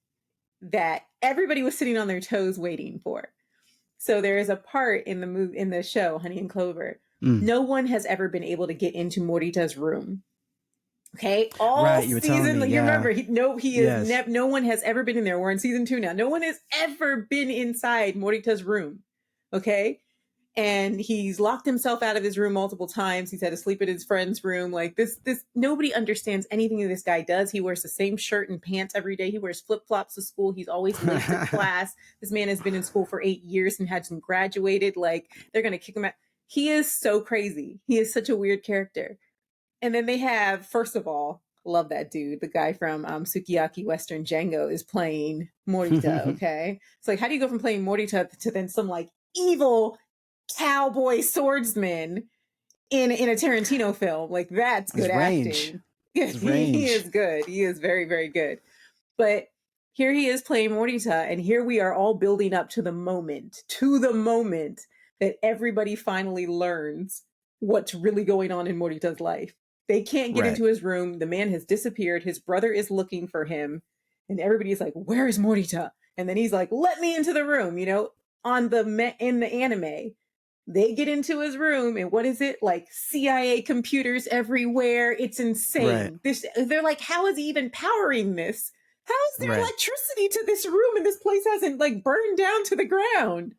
S2: that everybody was sitting on their toes waiting for. So there is a part in the show, Honey and Clover,
S1: Mm.
S2: No one has ever been able to get into Morita's room. Okay, all
S1: Right, you were telling
S2: season,
S1: me.
S2: like, you
S1: Yeah.
S2: remember, he is
S1: Yes.
S2: no one has ever been in there. We're in season 2 now. No one has ever been inside Morita's room. Okay, and he's locked himself out of his room multiple times. He's had to sleep in his friend's room. Like this, nobody understands anything that this guy does. He wears the same shirt and pants every day. He wears flip flops to school. He's always late to class. This man has been in school for 8 years and hasn't graduated. Like they're gonna kick him out. He is so crazy. He is such a weird character. And then they have, first of all, love that dude. The guy from Sukiyaki Western Django is playing Morita. Okay, it's like, how do you go from playing Morita to then some like evil cowboy swordsman in a Tarantino film? Like that's good
S1: It's range.
S2: acting.
S1: It's
S2: He
S1: range.
S2: is good. He is very, very good. But here he is playing Morita, and here we are all building up to the moment that everybody finally learns what's really going on in Morita's life. They can't get
S1: Right.
S2: into his room. The man has disappeared. His brother is looking for him, and everybody's like, "Where is Morita?" And then he's like, "Let me into the room." You know, in the anime, they get into his room, and what is it like? CIA computers everywhere. It's insane. They're like, "How is he even powering this? How is there
S1: Right.
S2: electricity to this room, and this place hasn't like burned down to the ground?"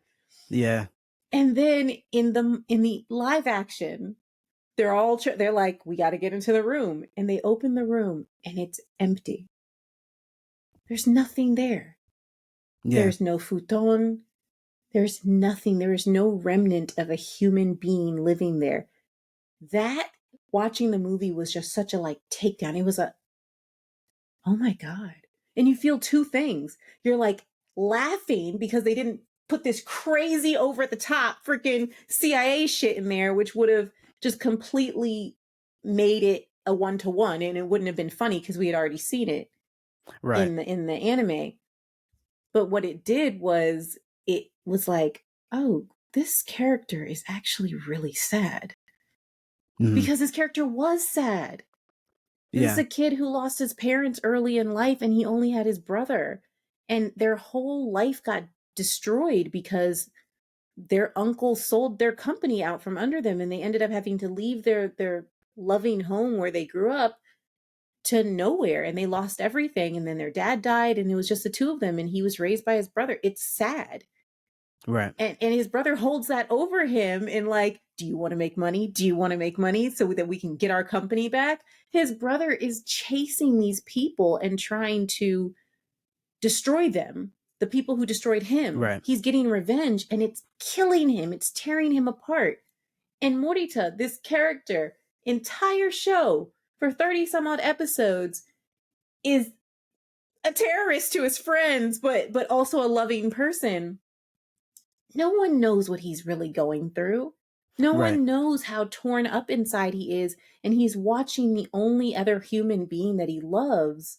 S1: Yeah.
S2: And then in the live action, they're like, "We got to get into the room," and they open the room, and it's empty. There's nothing there.
S1: Yeah.
S2: There's no futon. There's nothing. There is no remnant of a human being living there. That, watching the movie, was just such a like takedown. It was a, oh my God. And you feel two things. You're like laughing because they didn't put this crazy over the top freaking CIA shit in there, which would have just completely made it a 1-to-1, and it wouldn't have been funny because we had already seen it
S1: Right.
S2: in the anime. But what it did was, it was like, oh, this character is actually really sad.
S1: Mhm.
S2: Because his character was sad. This is
S1: Yeah.
S2: a kid who lost his parents early in life, and he only had his brother. And their whole life got destroyed because their uncle sold their company out from under them, and they ended up having to leave their loving home where they grew up to nowhere, and they lost everything. And then their dad died, and it was just the two of them, and he was raised by his brother. It's sad.
S1: Right.
S2: And his brother holds that over him, and like, do you want to make money? Do you want to make money so that we can get our company back? His brother is chasing these people and trying to destroy them. The people who destroyed him.
S1: Right.
S2: He's getting revenge, and it's killing him. It's tearing him apart. And Morita, this character, entire show for 30 some odd episodes, is a terrorist to his friends, but also a loving person. No one knows what he's really going through. No
S1: Right.
S2: one knows how torn up inside he is, and he's watching the only other human being that he loves.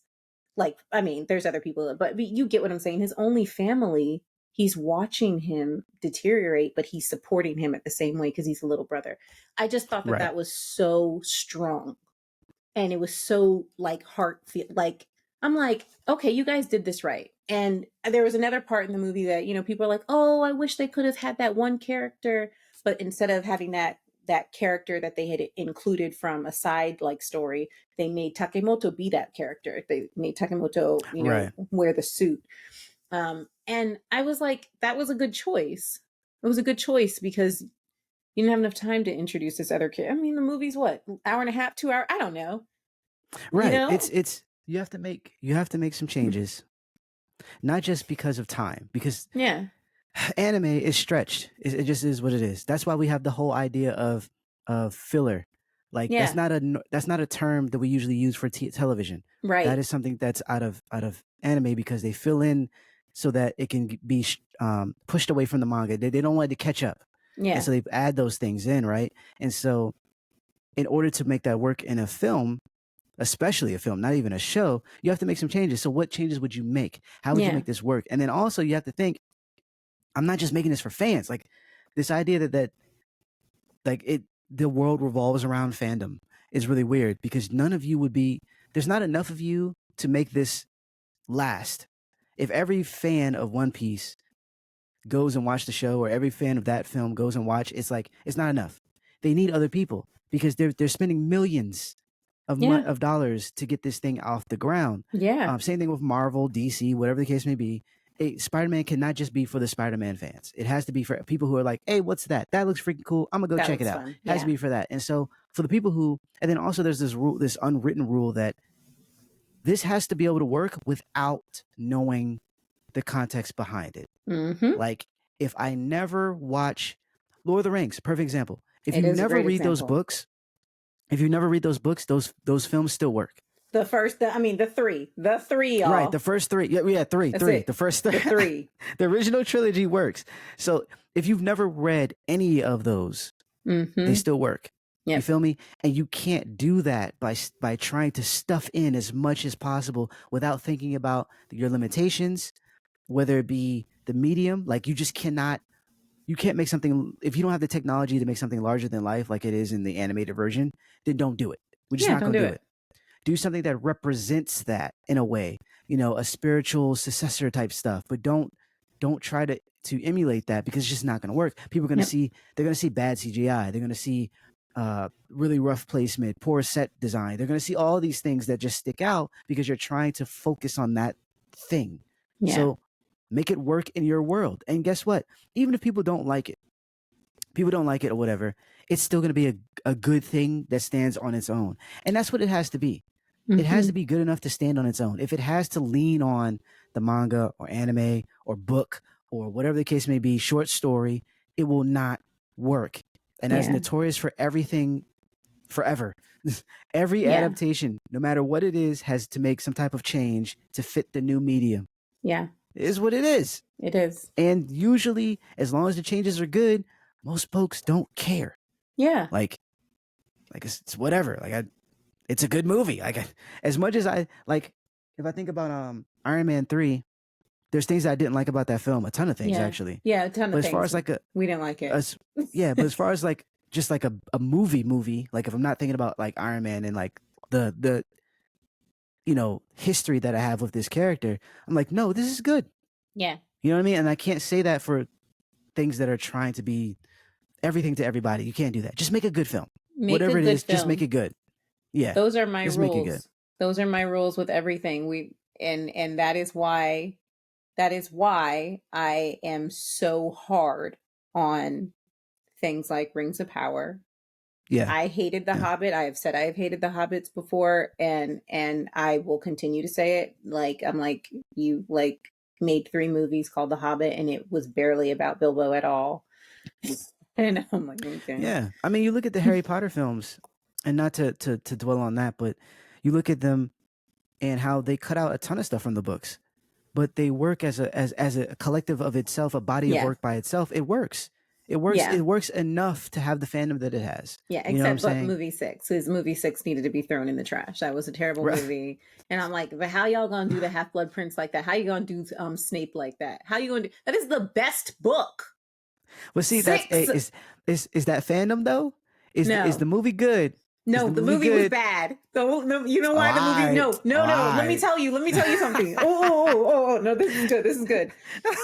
S2: Like, I mean, there's other people, but you get what I'm saying. His only family, he's watching him deteriorate, but he's supporting him at the same way because he's a little brother. I just thought that
S1: Right.
S2: that was so strong, and it was so like like, I'm like, okay, you guys did this right. And there was another part in the movie that, you know, people are like, oh, I wish they could have had that one character, but instead of having that character that they had included from a side like story, they made Takemoto be that character. They made Takemoto, you know,
S1: Right.
S2: wear the suit. And I was like, that was a good choice. It was a good choice because you didn't have enough time to introduce this other kid. I mean, the movie's what, hour and a half, 2 hour? I don't know. You
S1: Right.
S2: know?
S1: It's you have to make some changes, not just because of time, because
S2: Yeah.
S1: anime is stretched. It just is what it is. That's why we have the whole idea of filler. Like
S2: Yeah.
S1: that's not a term that we usually use for television.
S2: Right.
S1: That is something that's out of anime because they fill in so that it can be pushed away from the manga. They don't want it to catch up,
S2: Yeah.
S1: and so they add those things in, right? And so, in order to make that work in a film, especially a film, not even a show, you have to make some changes. So, what changes would you make? How would you
S2: Yeah.
S1: make this work? And then also, you have to think, I'm not just making this for fans. Like this idea that the world revolves around fandom is really weird because none of you would be. There's not enough of you to make this last. If every fan of One Piece goes and watch the show, or every fan of that film goes and watch, it's like it's not enough. they need other people because they're spending millions of dollars to get this thing off the ground.
S2: Yeah.
S1: Same thing with Marvel, DC, whatever the case may be. Spider-Man cannot just be for the Spider-Man fans. It has to be for people who are like, hey, what's that? That looks freaking cool. I'm gonna go
S2: That
S1: check it
S2: looks
S1: out.
S2: fun.
S1: It has to be for that. And so for the people who, and then also there's this rule, this unwritten rule that this has to be able to work without knowing the context behind it.
S2: Mm-hmm.
S1: Like if I never watch Lord of the Rings, perfect example. If
S2: It
S1: you
S2: is a
S1: never
S2: great
S1: read those
S2: example.
S1: books, those films still work.
S2: The first, the three, y'all.
S1: Right, the first three. Yeah, three.
S2: It.
S1: The first three.
S2: The three.
S1: The original trilogy works. So if you've never read any of those, they still work.
S2: Yep.
S1: You feel me? And you can't do that by trying to stuff in as much as possible without thinking about your limitations, whether it be the medium. Like you just cannot. You can't make something if you don't have the technology to make something larger than life, like it is in the animated version. Then don't do it. We're just not going to do it. Do something that represents that in a way, a spiritual successor type stuff, but don't try to emulate that because it's just not going to work. People are going to they're going to see bad CGI. They're going to see really rough placement, poor set design. They're going to see all these things that just stick out because you're trying to focus on that thing. Yeah. So make it work in your world. And guess what? Even if people don't like it or whatever, it's still going to be a good thing that stands on its own. And that's what it has to be. It has to be good enough to stand on its own. If it has to lean on the manga or anime or book or whatever the case may be, short story, it will not work. And that's notorious for everything forever. Every adaptation, no matter what it is, has to make some type of change to fit the new medium.
S2: Yeah.
S1: It is what it is.
S2: It is.
S1: And usually, as long as the changes are good, most folks don't care.
S2: Yeah.
S1: Like it's whatever. It's a good movie. As much as I like, if I think about Iron Man 3, there's things I didn't like about that film. A ton of things actually.
S2: Yeah, a ton of things.
S1: But as far as
S2: we didn't like it.
S1: But as far as just like a movie, like if I'm not thinking about like Iron Man and like the history that I have with this character, I'm like, no, this is good.
S2: Yeah.
S1: You know what I mean? And I can't say that for things that are trying to be everything to everybody. You can't do that. Just make a good film. Whatever it is, just make it good. Yeah.
S2: Those are my rules. Those are my rules with everything. And that is why I am so hard on things like Rings of Power.
S1: Yeah.
S2: I hated The Hobbit. I have said I have hated the Hobbits before, and I will continue to say it. I'm like, you made 3 movies called The Hobbit and it was barely about Bilbo at all. And I'm like, okay.
S1: Yeah. I mean, you look at the Harry Potter films, and not to dwell on that, but you look at them and how they cut out a ton of stuff from the books, but they work as a collective of itself, a body of work by itself. It works. It works. Yeah. It works enough to have the fandom that it has.
S2: Yeah, except movie 6. Because movie 6 needed to be thrown in the trash. That was a terrible movie. And I'm like, but how y'all gonna do the Half-Blood Prince like that? How you gonna do Snape like that? How you gonna do that? Is the best book.
S1: Well, see, that's is that fandom though? Is the movie good?
S2: No, the movie was bad. So you know why the movie? No. Let me tell you something. No, this is good. This is good.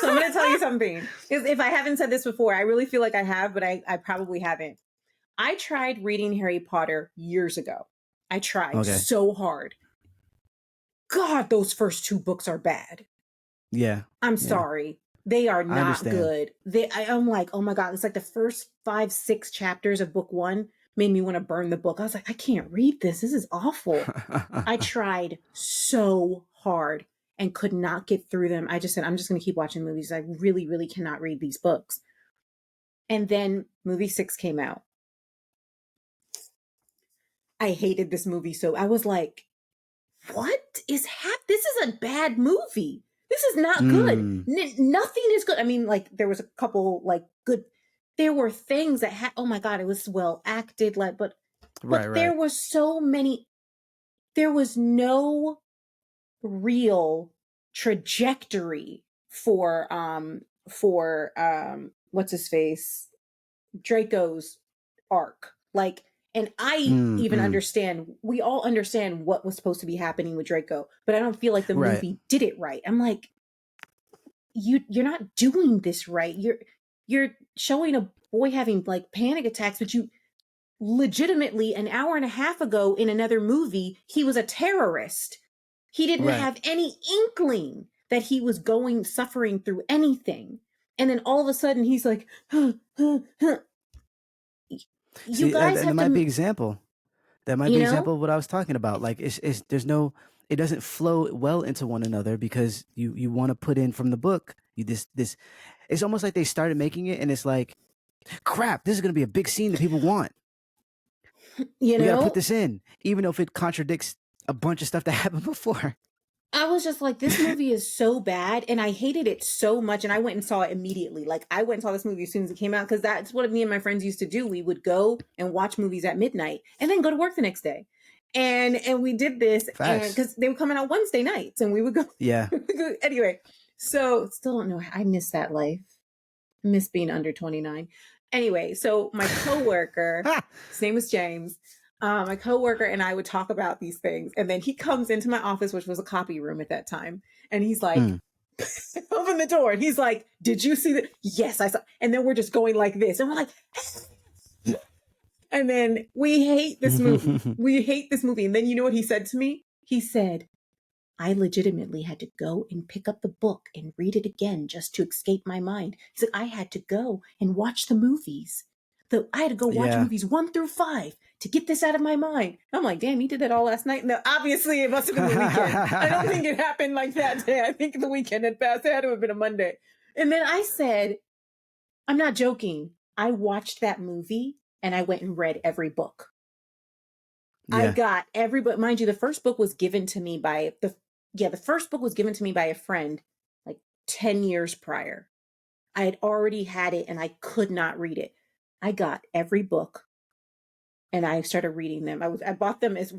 S2: So I'm going to tell you something. If I haven't said this before, I really feel like I have, but I probably haven't. I tried reading Harry Potter years ago. I tried so hard. God, those first 2 books are bad.
S1: Yeah.
S2: I'm sorry. They are not good. I'm like, oh my God. It's like the first 5, 6 chapters of book 1 made me want to burn the book. I was like, I can't read this. This is awful. I tried so hard and could not get through them. I just said, I'm just going to keep watching movies. I really, really cannot read these books. And then movie 6 came out. I hated this movie. So I was like, what is this is a bad movie. This is not good. Nothing is good. I mean, there was a couple good. There were things that had, oh my God, it was well acted, but there was so many, there was no real trajectory for what's his face, Draco's arc. And I even understand, we all understand what was supposed to be happening with Draco, but I don't feel like the movie did it right. I'm like, you're not doing this right. You're showing a boy having panic attacks, but legitimately an hour and a half ago in another movie, he was a terrorist. He didn't
S1: Right.
S2: have any inkling that he was suffering through anything. And then all of a sudden he's like, huh, huh, huh. You
S1: See,
S2: guys
S1: that
S2: have
S1: might be
S2: to,
S1: example. That might be example of what I was talking about. Like it's there's no, it doesn't flow well into one another because you want to put in from the book. You this it's almost like they started making it and it's like, crap, this is going to be a big scene that people want.
S2: you
S1: We got to put
S2: know,
S1: this in, even if it contradicts a bunch of stuff that happened before.
S2: I was just like, this movie is so bad, and I hated it so much, and I went and saw it immediately. Like, I went and saw this movie as soon as it came out, because that's what me and my friends used to do. We would go and watch movies at midnight, and then go to work the next day. And we did this, and
S1: Facts.
S2: because they were coming out Wednesday nights, and we would go.
S1: Yeah.
S2: Anyway, so still don't know. I miss that life. I miss being under 29. Anyway, so my coworker, his name was James. My coworker and I would talk about these things, and then he comes into my office, which was a copy room at that time, and he's like, open the door, and he's like, "Did you see that?" Yes, I saw. And then we're just going like this, and we're like, and then we hate this movie. We hate this movie. And then you know what he said to me? He said, I legitimately had to go and pick up the book and read it again just to escape my mind. He said, I had to go and watch the movies. I had to go watch
S1: Yeah.
S2: movies 1 through 5 to get this out of my mind. I'm like, damn, he did that all last night. No, obviously it must have been the weekend. I don't think it happened like that day. I think the weekend had passed. It had to have been a Monday. And then I said, I'm not joking. I watched that movie and I went and read every book. I got every book. Mind you, the first book was given to me by the first book was given to me by a friend like 10 years prior. I had already had it and I could not read it. I got every book and I started reading them. I bought them as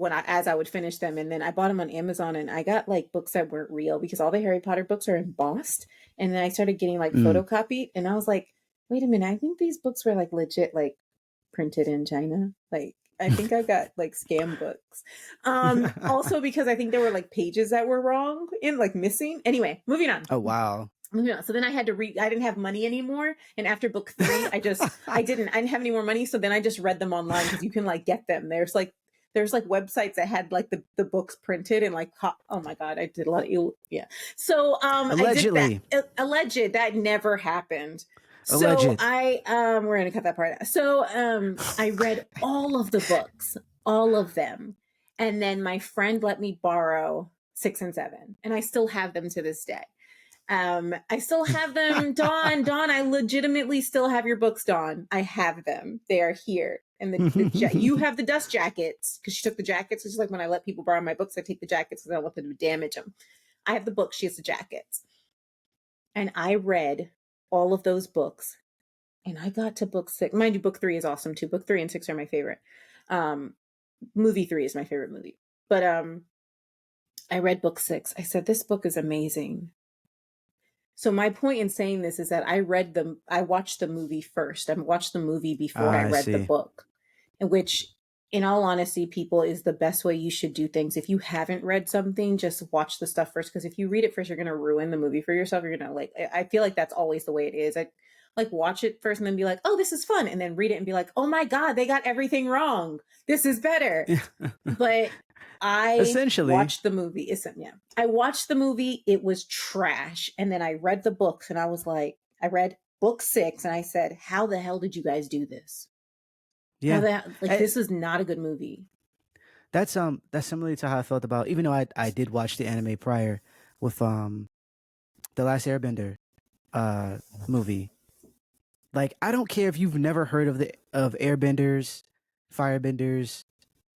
S2: I would finish them, and then I bought them on Amazon, and I got like books that weren't real because all the Harry Potter books are embossed. And then I started getting like photocopied, and I was like, wait a minute, I think these books were like legit like printed in China. Like I think I got like scam books. Also because I think there were like pages that were wrong in like missing. Anyway, moving on.
S1: Oh wow.
S2: So then I had to read. I didn't have money anymore, and after book 3, I didn't have any more money. So then I just read them online because you can like get them. There's like websites that had like the books printed and like oh my god, I did a lot of yeah. So
S1: Allegedly.
S2: I did that. Alleged, that never happened. So
S1: Alleged.
S2: we're gonna cut that part out. So I read all of the books, all of them, and then my friend let me borrow 6 and 7, and I still have them to this day. I still have them. Dawn, I legitimately still have your books, Dawn. I have them. They are here. And you have the dust jackets because she took the jackets. It's just like when I let people borrow my books, I take the jackets because I don't want them to damage them. I have the books. She has the jackets. And I read all of those books. And I got to book 6. Mind you, book 3 is awesome too. Book 3 and 6 are my favorite. Movie 3 is my favorite movie. But I read book 6. I said, this book is amazing. So my point in saying this is that I watched the movie first. I watched the movie before I read the book, which in all honesty, people, is the best way you should do things. If you haven't read something, just watch the stuff first. Because if you read it first, you're going to ruin the movie for yourself. You're going to like, I feel like that's always the way it is. I like watch it first and then be like, oh, this is fun. And then read it and be like, oh my God, they got everything wrong. This is better. But I
S1: essentially
S2: watched the movie. I watched the movie. It was trash. And then I read the books and I was like, I read book 6 and I said, how the hell did you guys do this?
S1: Yeah.
S2: This is not a good movie.
S1: That's similar to how I felt about, even though I did watch the anime prior with the Last Airbender movie. Like, I don't care if you've never heard of Airbenders, Firebenders.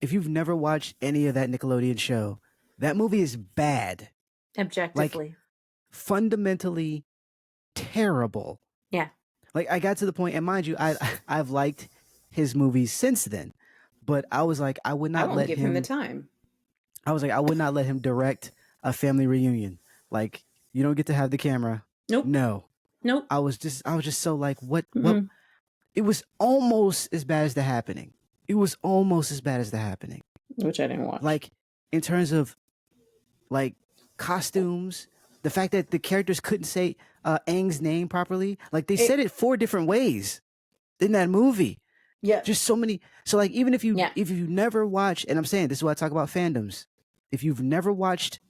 S1: If you've never watched any of that Nickelodeon show, that movie is bad.
S2: Objectively.
S1: Like, fundamentally terrible.
S2: Yeah.
S1: Like, I got to the point, and mind you, I've liked his movies since then, but I was like, I would not let
S2: give him the time.
S1: I was like, I would not let him direct a family reunion. Like, you don't get to have the camera.
S2: Nope.
S1: No.
S2: Nope.
S1: I was just so like, what? It was almost as bad as The Happening. It was almost as bad as The Happening.
S2: Which I didn't watch.
S1: Like, in terms of, like, costumes, the fact that the characters couldn't say Aang's name properly. Like, they said it 4 different ways in that movie.
S2: Yeah.
S1: Just so many. So like even if you
S2: Yeah.
S1: never watch, and I'm saying this is why I talk about fandoms. If you've never watched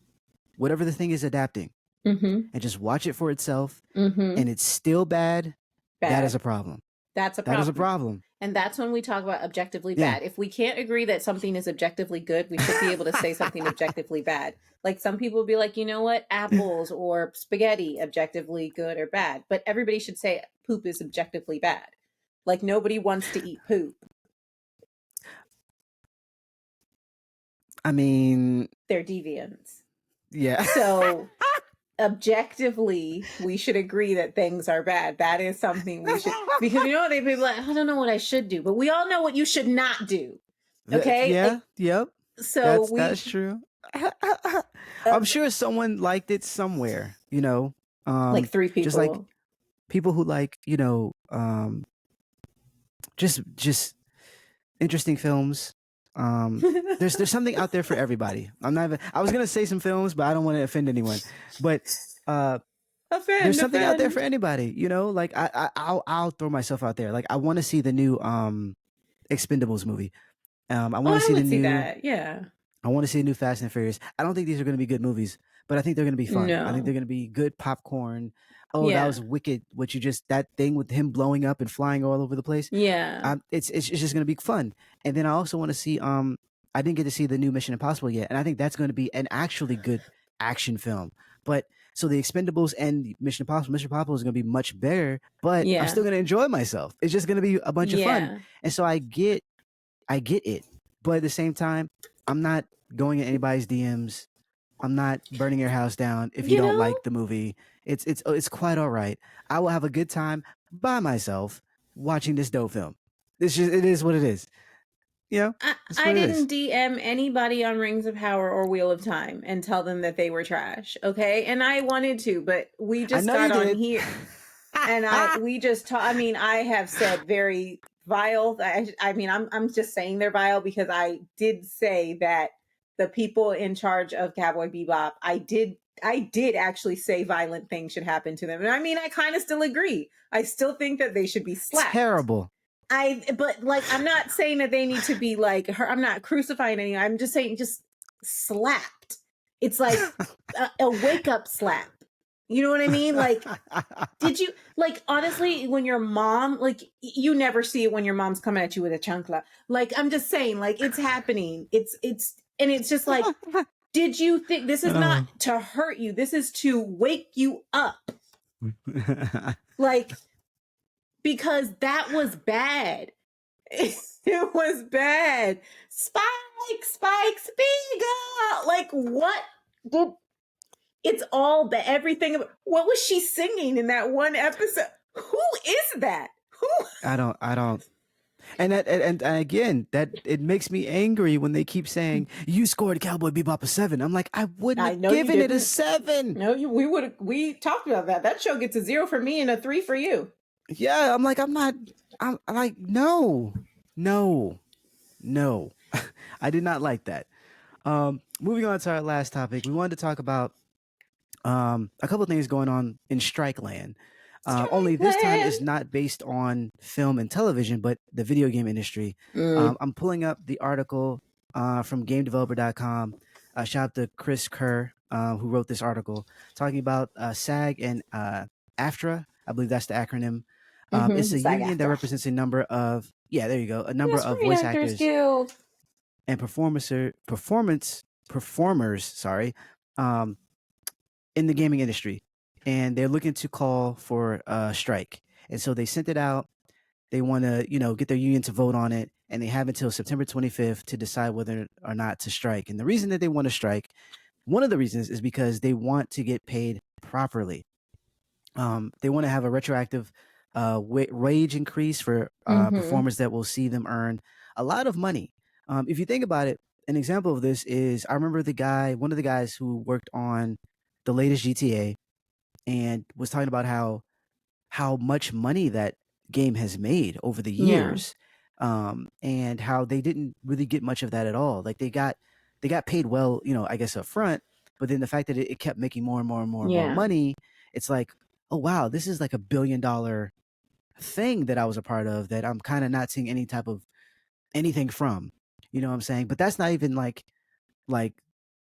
S1: whatever the thing is adapting,
S2: Mm-hmm.
S1: and just watch it for itself,
S2: Mm-hmm.
S1: and it's still bad, that is
S2: Bad.
S1: a problem.
S2: That's a
S1: That is a
S2: problem.
S1: problem.
S2: And that's when we talk about objectively
S1: Yeah.
S2: bad. If we can't agree that something is objectively good, we should be able to say something objectively bad. Like some people will be like, you know what, apples or spaghetti, objectively good or bad. But everybody should say poop is objectively bad. Like nobody wants to eat poop.
S1: I mean,
S2: They're deviants.
S1: yeah.
S2: So objectively, we should agree that things are bad. That is something we should, because you know, they'd be like, I don't know what I should do, but we all know what you should not do. Okay.
S1: Yeah. Yep.
S2: So
S1: That's true.
S2: uh,
S1: I'm sure someone liked it somewhere. You know,
S2: like 3
S1: just like
S2: people.
S1: people who like just interesting films. There's something out there for everybody. I was gonna say some films, but I don't want to offend anyone. But there's something out there for anybody. You know, like I'll throw myself out there. Like I want to see the new Expendables movie. I want to see the
S2: would see
S1: new.
S2: that. Yeah.
S1: I want to see the new Fast and Furious. I don't think these are going to be good movies, but I think they're going to be fun. I think
S2: No.
S1: they're going to be good popcorn. Oh, that
S2: Yeah.
S1: was wicked! What you just that thing with him blowing up and flying all over the place.
S2: Yeah.
S1: It's just going to be fun. And then I also want to see. I didn't get to see the new Mission Impossible yet, and I think that's going to be an actually good action film. But so the Expendables and Mission Impossible is going to be much better. But I'm still going to enjoy myself. It's just going to be a bunch of fun. And so I get it, but at the same time, I'm not going in anybody's DMs. I'm not burning your house down if you don't like the movie. It's quite all right. I will have a good time by myself watching this dope film. It is what it is. You know,
S2: I didn't DM anybody on Rings of Power or Wheel of Time and tell them that they were trash. Okay, and I wanted to, but we just got on here, and we just I mean, I have said very vile. I mean, I'm just saying they're vile because I did say that the people in charge of Cowboy Bebop, I did actually say violent things should happen to them. And I mean, I kind of still agree. I still think that they should be slapped.
S1: Terrible.
S2: But like, I'm not saying that they need to be like her. I'm not crucifying anyone. I'm just saying just slapped. It's like a wake up slap. You know what I mean? Like, did you, like, honestly, when your mom, like, you never see it when your mom's coming at you with a chancla. Like, I'm just saying, like, it's happening. And it's just like, did you think this is not to hurt you? This is to wake you up. Like, because that was bad. It was bad. Spike, Spiegel. Like, what? It's all the everything. What was she singing in that one episode? Who is that? Who?
S1: I don't. And that, and again, that it makes me angry when they keep saying you scored Cowboy Bebop a 7. I'm like, I wouldn't have given it a 7.
S2: No, we talked about that. That show gets a 0 for me and a 3 for you.
S1: Yeah, I'm like, I'm like, no. I did not like that. Moving on to our last topic, we wanted to talk about a couple of things going on in Strike Land. Only this time it's not based on film and television, but the video game industry. I'm pulling up the article from GameDeveloper.com. Shout out to Chris Kerr, who wrote this article, talking about SAG and AFTRA. I believe that's the acronym. It's a union that represents a number of a number of voice actors
S2: Guild.
S1: and performers. Sorry, in the gaming industry, and they're looking to call for a strike. And so they sent it out. They want to, get their union to vote on it, and they have until September 25th to decide whether or not to strike. And the reason that they want to strike, one of the reasons, is because they want to get paid properly. They want to have a retroactive wage increase for performers that will see them earn a lot of money. If you think about it, an example of this is I remember one of the guys who worked on the latest GTA and was talking about how much money that game has made over the years, and how they didn't really get much of that at all. Like they got paid well, I guess up front, but then the fact that it kept making more and more and more and more money, it's like, oh wow, this is like $1 billion thing that I was a part of that I'm kind of not seeing any type of anything from. You know what I'm saying? But that's not even like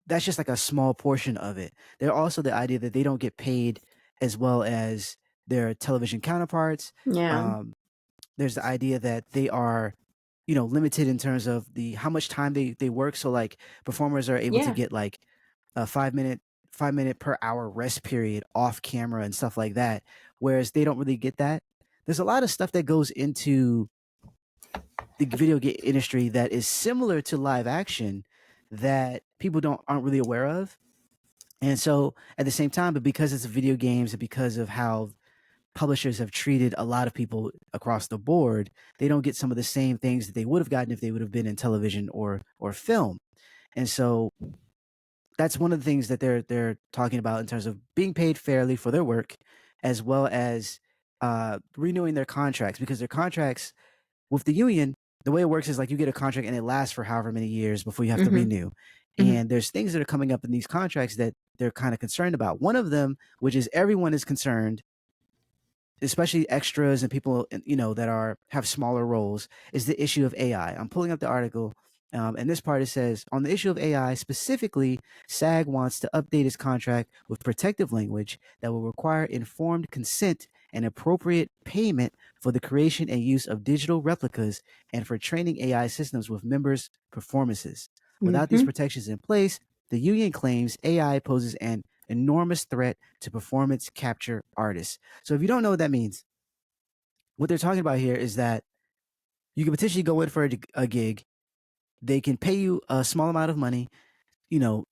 S1: that's just like a small portion of it. There also the idea that they don't get paid as well as their television counterparts.
S2: Yeah.
S1: Um, there's the idea that they are, limited in terms of the how much time they work. So like performers are able to
S2: Yeah.
S1: get like a 5 minute per hour rest period off camera and stuff like that, whereas they don't really get that. There's a lot of stuff that goes into the video game industry that is similar to live action that people don't aren't really aware of. And so at the same time, but because it's video games and because of how publishers have treated a lot of people across the board, they don't get some of the same things that they would have gotten if they would have been in television or film. And so that's one of the things that they're talking about in terms of being paid fairly for their work, as well as renewing their contracts, because their contracts with the union, the way it works is like you get a contract and it lasts for however many years before you have to
S2: Mm-hmm.
S1: renew.
S2: Mm-hmm.
S1: And there's things that are coming up in these contracts that they're kind of concerned about. One of them, which is everyone is concerned, especially extras and people that are have smaller roles, is the issue of AI. I'm pulling up the article, and this part it says on the issue of AI specifically, SAG wants to update its contract with protective language that will require informed consent and appropriate payment for the creation and use of digital replicas and for training AI systems with members' performances. Without these
S2: Mm-hmm.
S1: protections in place, the union claims AI poses an enormous threat to performance capture artists. So if you don't know what that means, what they're talking about here is that you can potentially go in for a gig. They can pay you a small amount of money, you know,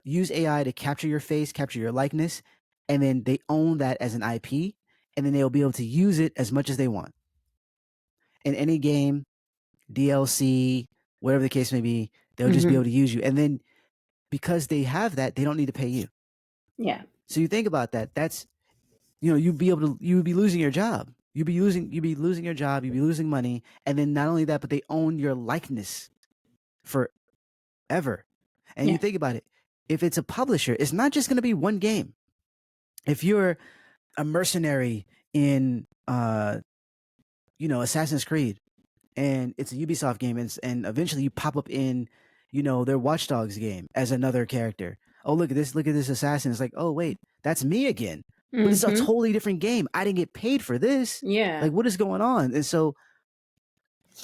S1: use AI to capture your face, capture your likeness, and then they own that as an IP, and then they'll be able to use it as much as they want in any game, DLC, whatever the case may be. They'll just be
S2: Mm-hmm.
S1: able to use you, and then because they have that, they don't need to pay you.
S2: Yeah.
S1: So you think about that. That's you would be losing your job. You'd be losing your job. You'd be losing money, and then not only that, but they own your likeness forever. And you
S2: Yeah.
S1: think about it, if it's a publisher, it's not just going to be one game. If you're a mercenary in, Assassin's Creed, and it's a Ubisoft game, and eventually you pop up in, their Watch Dogs game as another character. Oh, look at this! Look at this assassin. It's like, oh wait, that's me again. But it's a
S2: Mm-hmm.
S1: totally different game. I didn't get paid for this.
S2: Yeah.
S1: Like, what is going on? And so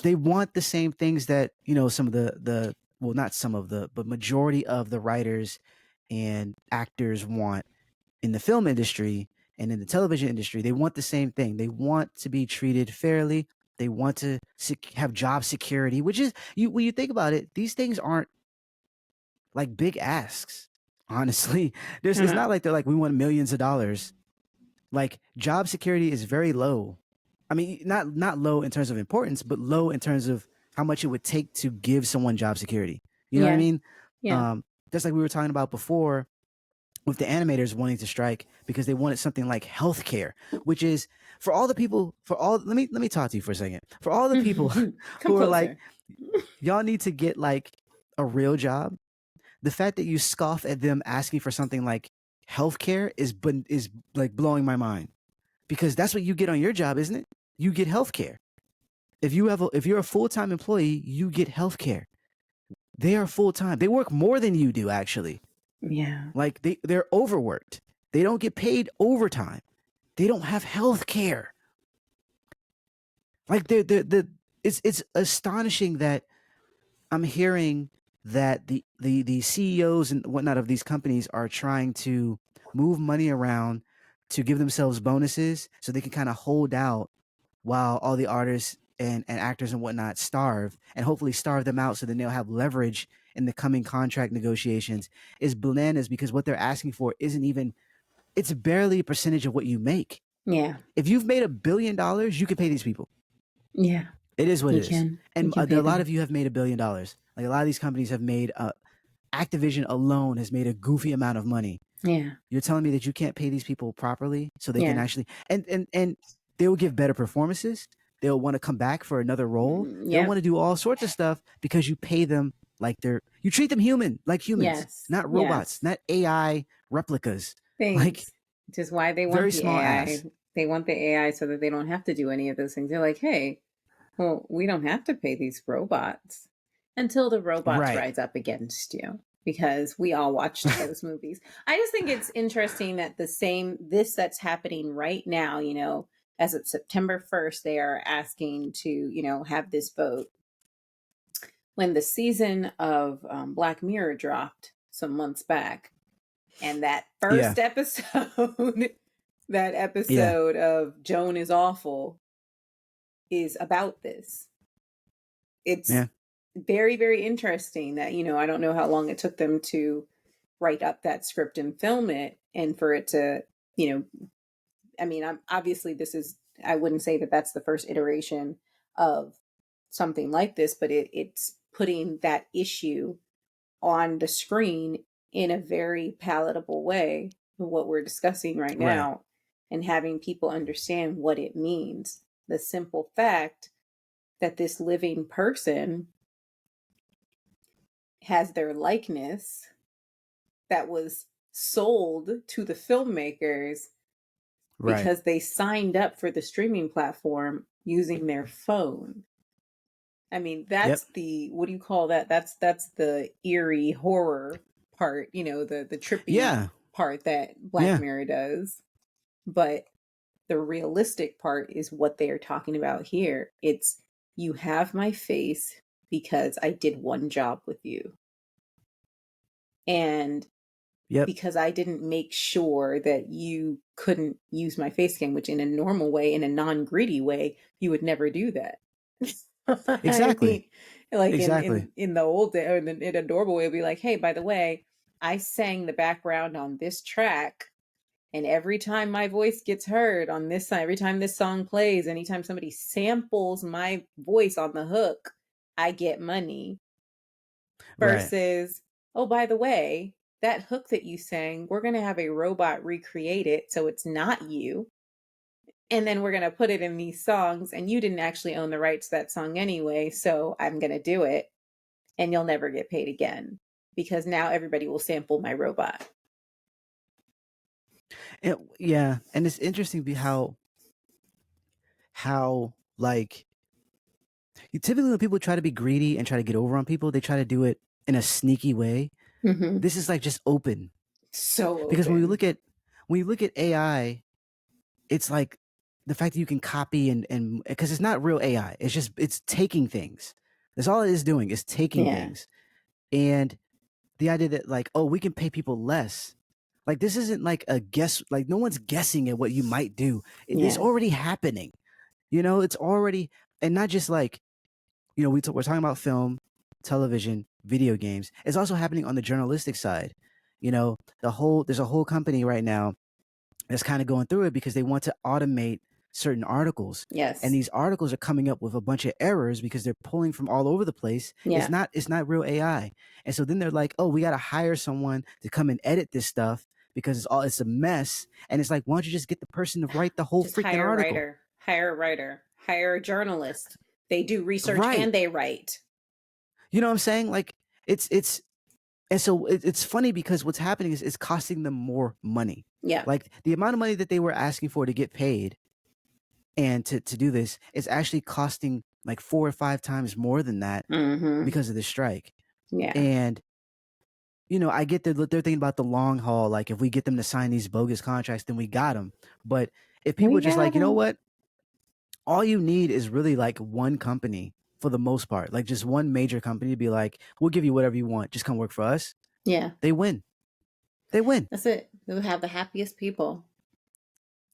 S1: they want the same things that some of the well, not some of the, but majority of the writers and actors want in the film industry and in the television industry. They want the same thing. They want to be treated fairly. They want to have job security, which is when you think about it, these things aren't like big asks. Honestly, it's
S2: Uh-huh.
S1: not like they're like we want millions of dollars. Like job security is very low. I mean, not low in terms of importance, but low in terms of how much it would take to give someone job security. You know what I
S2: Yeah.
S1: mean?
S2: Yeah.
S1: Um, just like we were talking about before with the animators wanting to strike because they wanted something like healthcare, which is for all the people, for all let me talk to you for a second. For all the people
S2: Come
S1: who are like,
S2: closer.
S1: y'all need to get like a real job. The fact that you scoff at them asking for something like healthcare is like blowing my mind, because that's what you get on your job, isn't it? You get healthcare. If you're a full-time employee, you get healthcare. They are full-time. They work more than you do, actually.
S2: Yeah.
S1: Like they're overworked. They don't get paid overtime. They don't have healthcare. Like it's astonishing that I'm hearing that the CEOs and whatnot of these companies are trying to move money around to give themselves bonuses so they can kind of hold out while all the artists and actors and whatnot starve, and hopefully starve them out so then they'll have leverage in the coming contract negotiations, is bananas, because what they're asking for isn't even, it's barely a percentage of what you make.
S2: Yeah.
S1: If you've made $1 billion, you can pay these people.
S2: Yeah.
S1: It is what
S2: You
S1: it is.
S2: can. You
S1: And
S2: can
S1: a
S2: pay
S1: lot
S2: them.
S1: of you have made $1 billion. Like a lot of these companies have made, Activision alone has made a goofy amount of money.
S2: Yeah.
S1: You're telling me that you can't pay these people properly so they can
S2: Yeah.
S1: actually, and they will give better performances. They'll want to come back for another role. They'll
S2: Yep.
S1: want to do all sorts of stuff because you pay them like you treat them like humans,
S2: Yes.
S1: not robots,
S2: Yes.
S1: not AI replicas. Like
S2: Thanks. Which is why they want
S1: very
S2: the
S1: small
S2: AI
S1: ass.
S2: They want the AI so that they don't have to do any of those things. They're like, hey, well, we don't have to pay these robots until the robots
S1: Right.
S2: rise up against you, because we all watched those movies. I just think it's interesting that that's happening right now, as of September 1st, they are asking to, have this vote. When the season of Black Mirror dropped some months back, and that
S1: Yeah.
S2: first episode, that
S1: Yeah.
S2: episode of Joan is Awful, is about this. It's
S1: Yeah.
S2: very, very interesting that, I don't know how long it took them to write up that script and film it, and for it to, I mean, obviously I wouldn't say that that's the first iteration of something like this, but it's putting that issue on the screen in a very palatable way, what we're discussing right
S1: Right.
S2: now, and having people understand what it means. The simple fact that this living person has their likeness that was sold to the filmmakers
S1: Right.
S2: because they signed up for the streaming platform using their phone. I mean, that's
S1: Yep.
S2: what do you call that? That's the eerie horror part, the trippy
S1: Yeah.
S2: part that Black
S1: Yeah.
S2: Mirror does. But the realistic part is what they are talking about here. It's, you have my face because I did one job with you. And
S1: Yep.
S2: because I didn't make sure that you couldn't use my face scan, which in a normal way, in a non-greedy way, you would never do that. I
S1: Exactly.
S2: mean, like
S1: Exactly.
S2: in the old day, or in a normal way, it'd be like, hey, by the way, I sang the background on this track, and every time my voice gets heard on this side, every time this song plays, anytime somebody samples my voice on the hook, I get money.
S1: Right.
S2: Versus, oh, by the way, that hook that you sang, we're going to have a robot recreate it so it's not you. And then we're going to put it in these songs, and you didn't actually own the rights to that song anyway, so I'm going to do it, and you'll never get paid again because now everybody will sample my robot.
S1: Yeah, and it's interesting how like typically when people try to be greedy and try to get over on people, they try to do it in a sneaky way.
S2: Mm-hmm.
S1: This is like just open.
S2: So
S1: Because
S2: open.
S1: when you look at AI, it's like the fact that you can copy and because it's not real AI. It's taking things. That's all it is doing, is taking things. And the idea that like, oh, we can pay people less. Like this isn't like a guess, like no one's guessing at what you might do. It's already happening. It's already, and not just like, we're talking about film, television, video games. It's also happening on the journalistic side. There's a whole company right now that's kind of going through it because they want to automate certain articles.
S2: Yes.
S1: And these articles are coming up with a bunch of errors because they're pulling from all over the place.
S2: Yeah.
S1: It's not real AI. And so then they're like, oh, we got to hire someone to come and edit this stuff because it's a mess. And it's like, why don't you just get the person to write the whole
S2: just
S1: freaking article?
S2: Hire a writer, hire a journalist. They do research and they write.
S1: You know what I'm saying? Like and so it's funny because what's happening is it's costing them more money.
S2: Yeah.
S1: Like the amount of money that they were asking for to get paid and to do this is actually costing like 4 or 5 times more than that because of the strike.
S2: Yeah.
S1: And I get they're thinking about the long haul. Like if we get them to sign these bogus contracts, then we got them. But if people are just like, you know what? All you need is really like one company for the most part, like just one major company to be like, we'll give you whatever you want. Just come work for us.
S2: Yeah.
S1: They win. They win.
S2: That's it. They'll have the happiest people.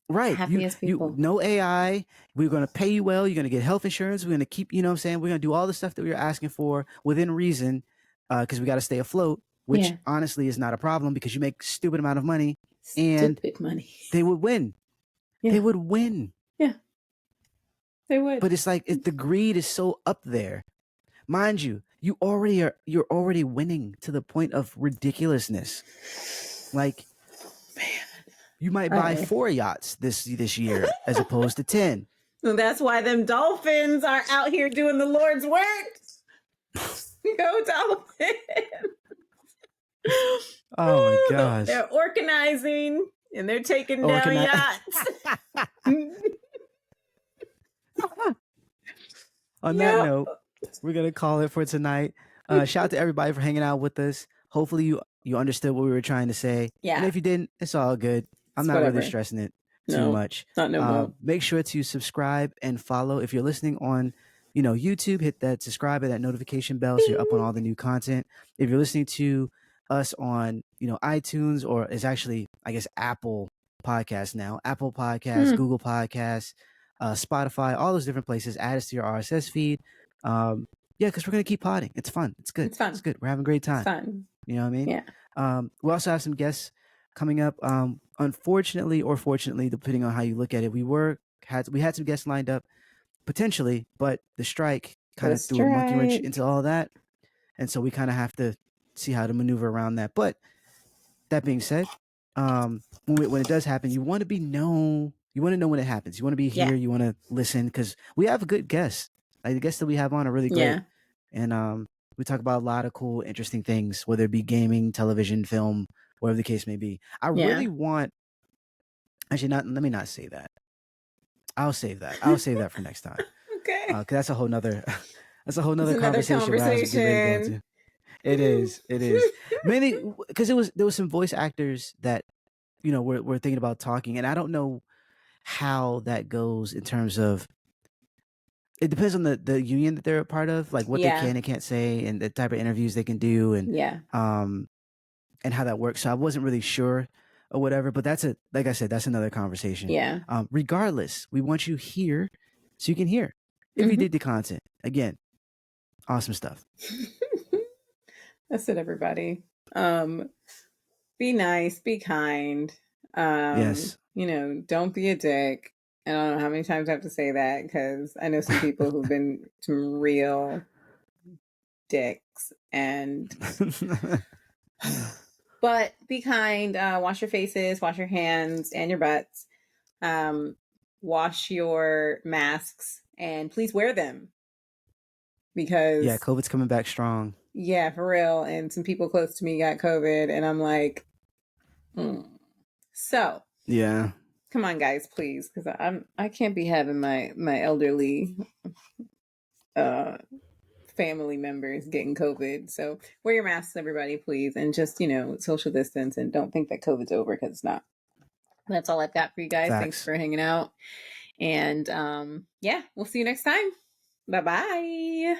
S1: Right.
S2: Happiest people.
S1: No AI. We're going to pay you well. You're going to get health insurance. We're going to keep, what I'm saying? We're going to do all the stuff that we're asking for within reason because we got to stay afloat, which honestly is not a problem because you make stupid amount of money.
S2: Stupid money.
S1: They would win. Yeah. They would win.
S2: Yeah. They would.
S1: But it's like the greed is so up there. Mind you, you're already winning to the point of ridiculousness. Like,
S2: man,
S1: you might buy 4 yachts this year as opposed to 10.
S2: Well, that's why them dolphins are out here doing the Lord's work. Go dolphins!
S1: Oh my gosh!
S2: They're organizing and they're taking down yachts.
S1: On that
S2: Yep.
S1: note, we're gonna call it for tonight. Shout out to everybody for hanging out with us. Hopefully you understood what we were trying to say. And
S2: Yeah.
S1: if you didn't, it's all good. I'm
S2: It's
S1: not really
S2: whatever.
S1: stressing it too
S2: No,
S1: much.
S2: not no more.
S1: Make sure to subscribe and follow. If you're listening on, YouTube, hit that subscribe and that notification bell so you're up on all the new content. If you're listening to us on, iTunes, or it's actually, I guess, Apple Podcasts now, Apple Podcasts, Google Podcasts, Spotify, all those different places, add us to your RSS feed. Yeah, because we're gonna keep potting. It's fun. It's good.
S2: It's fun.
S1: It's good. We're having a great time.
S2: It's fun.
S1: You know what I mean?
S2: Yeah.
S1: We also have some guests coming up. Unfortunately or fortunately, depending on how you look at it, we had some guests lined up potentially, but the strike kind of threw a monkey wrench into all that, and so we kind of have to see how to maneuver around that. But that being said, when it does happen, you want to be known. You want to know when it happens. You want to be here.
S2: Yeah.
S1: You want to listen because we have a good guest. Like the guests that we have on are really great,
S2: Yeah.
S1: and we talk about a lot of cool, interesting things, whether it be gaming, television, film, whatever the case may be. I really want. Actually, not. Let me not say that. I'll save that. I'll save that for next time.
S2: Okay.
S1: Because that's a whole nother. That's a whole
S2: It's
S1: nother
S2: another
S1: conversation. We're getting ready to go into. It is. It is. Mainly because there was some voice actors that we're thinking about talking, and I don't know how that goes in terms of. It depends on the union that they're a part of, like what they can and can't say, and the type of interviews they can do, and and how that works. So I wasn't really sure or whatever, but like I said, that's another conversation.
S2: Yeah.
S1: Regardless, we want you here so you can hear if you did the content. Again, awesome stuff.
S2: That's it, everybody. Be nice, be kind.
S1: Yes.
S2: Don't be a dick. I don't know how many times I have to say that because I know some people who've been some real dicks but be kind, wash your faces, wash your hands and your butts, wash your masks, and please wear them because
S1: COVID's coming back strong.
S2: Yeah, for real. And some people close to me got COVID, and I'm like, So
S1: yeah,
S2: come on, guys, please, because I can't be having my elderly family members getting COVID. So wear your masks, everybody, please, and just social distance, and don't think that COVID's over because it's not. That's all I've got for you guys.
S1: Facts.
S2: Thanks for hanging out, and we'll see you next time. Bye bye.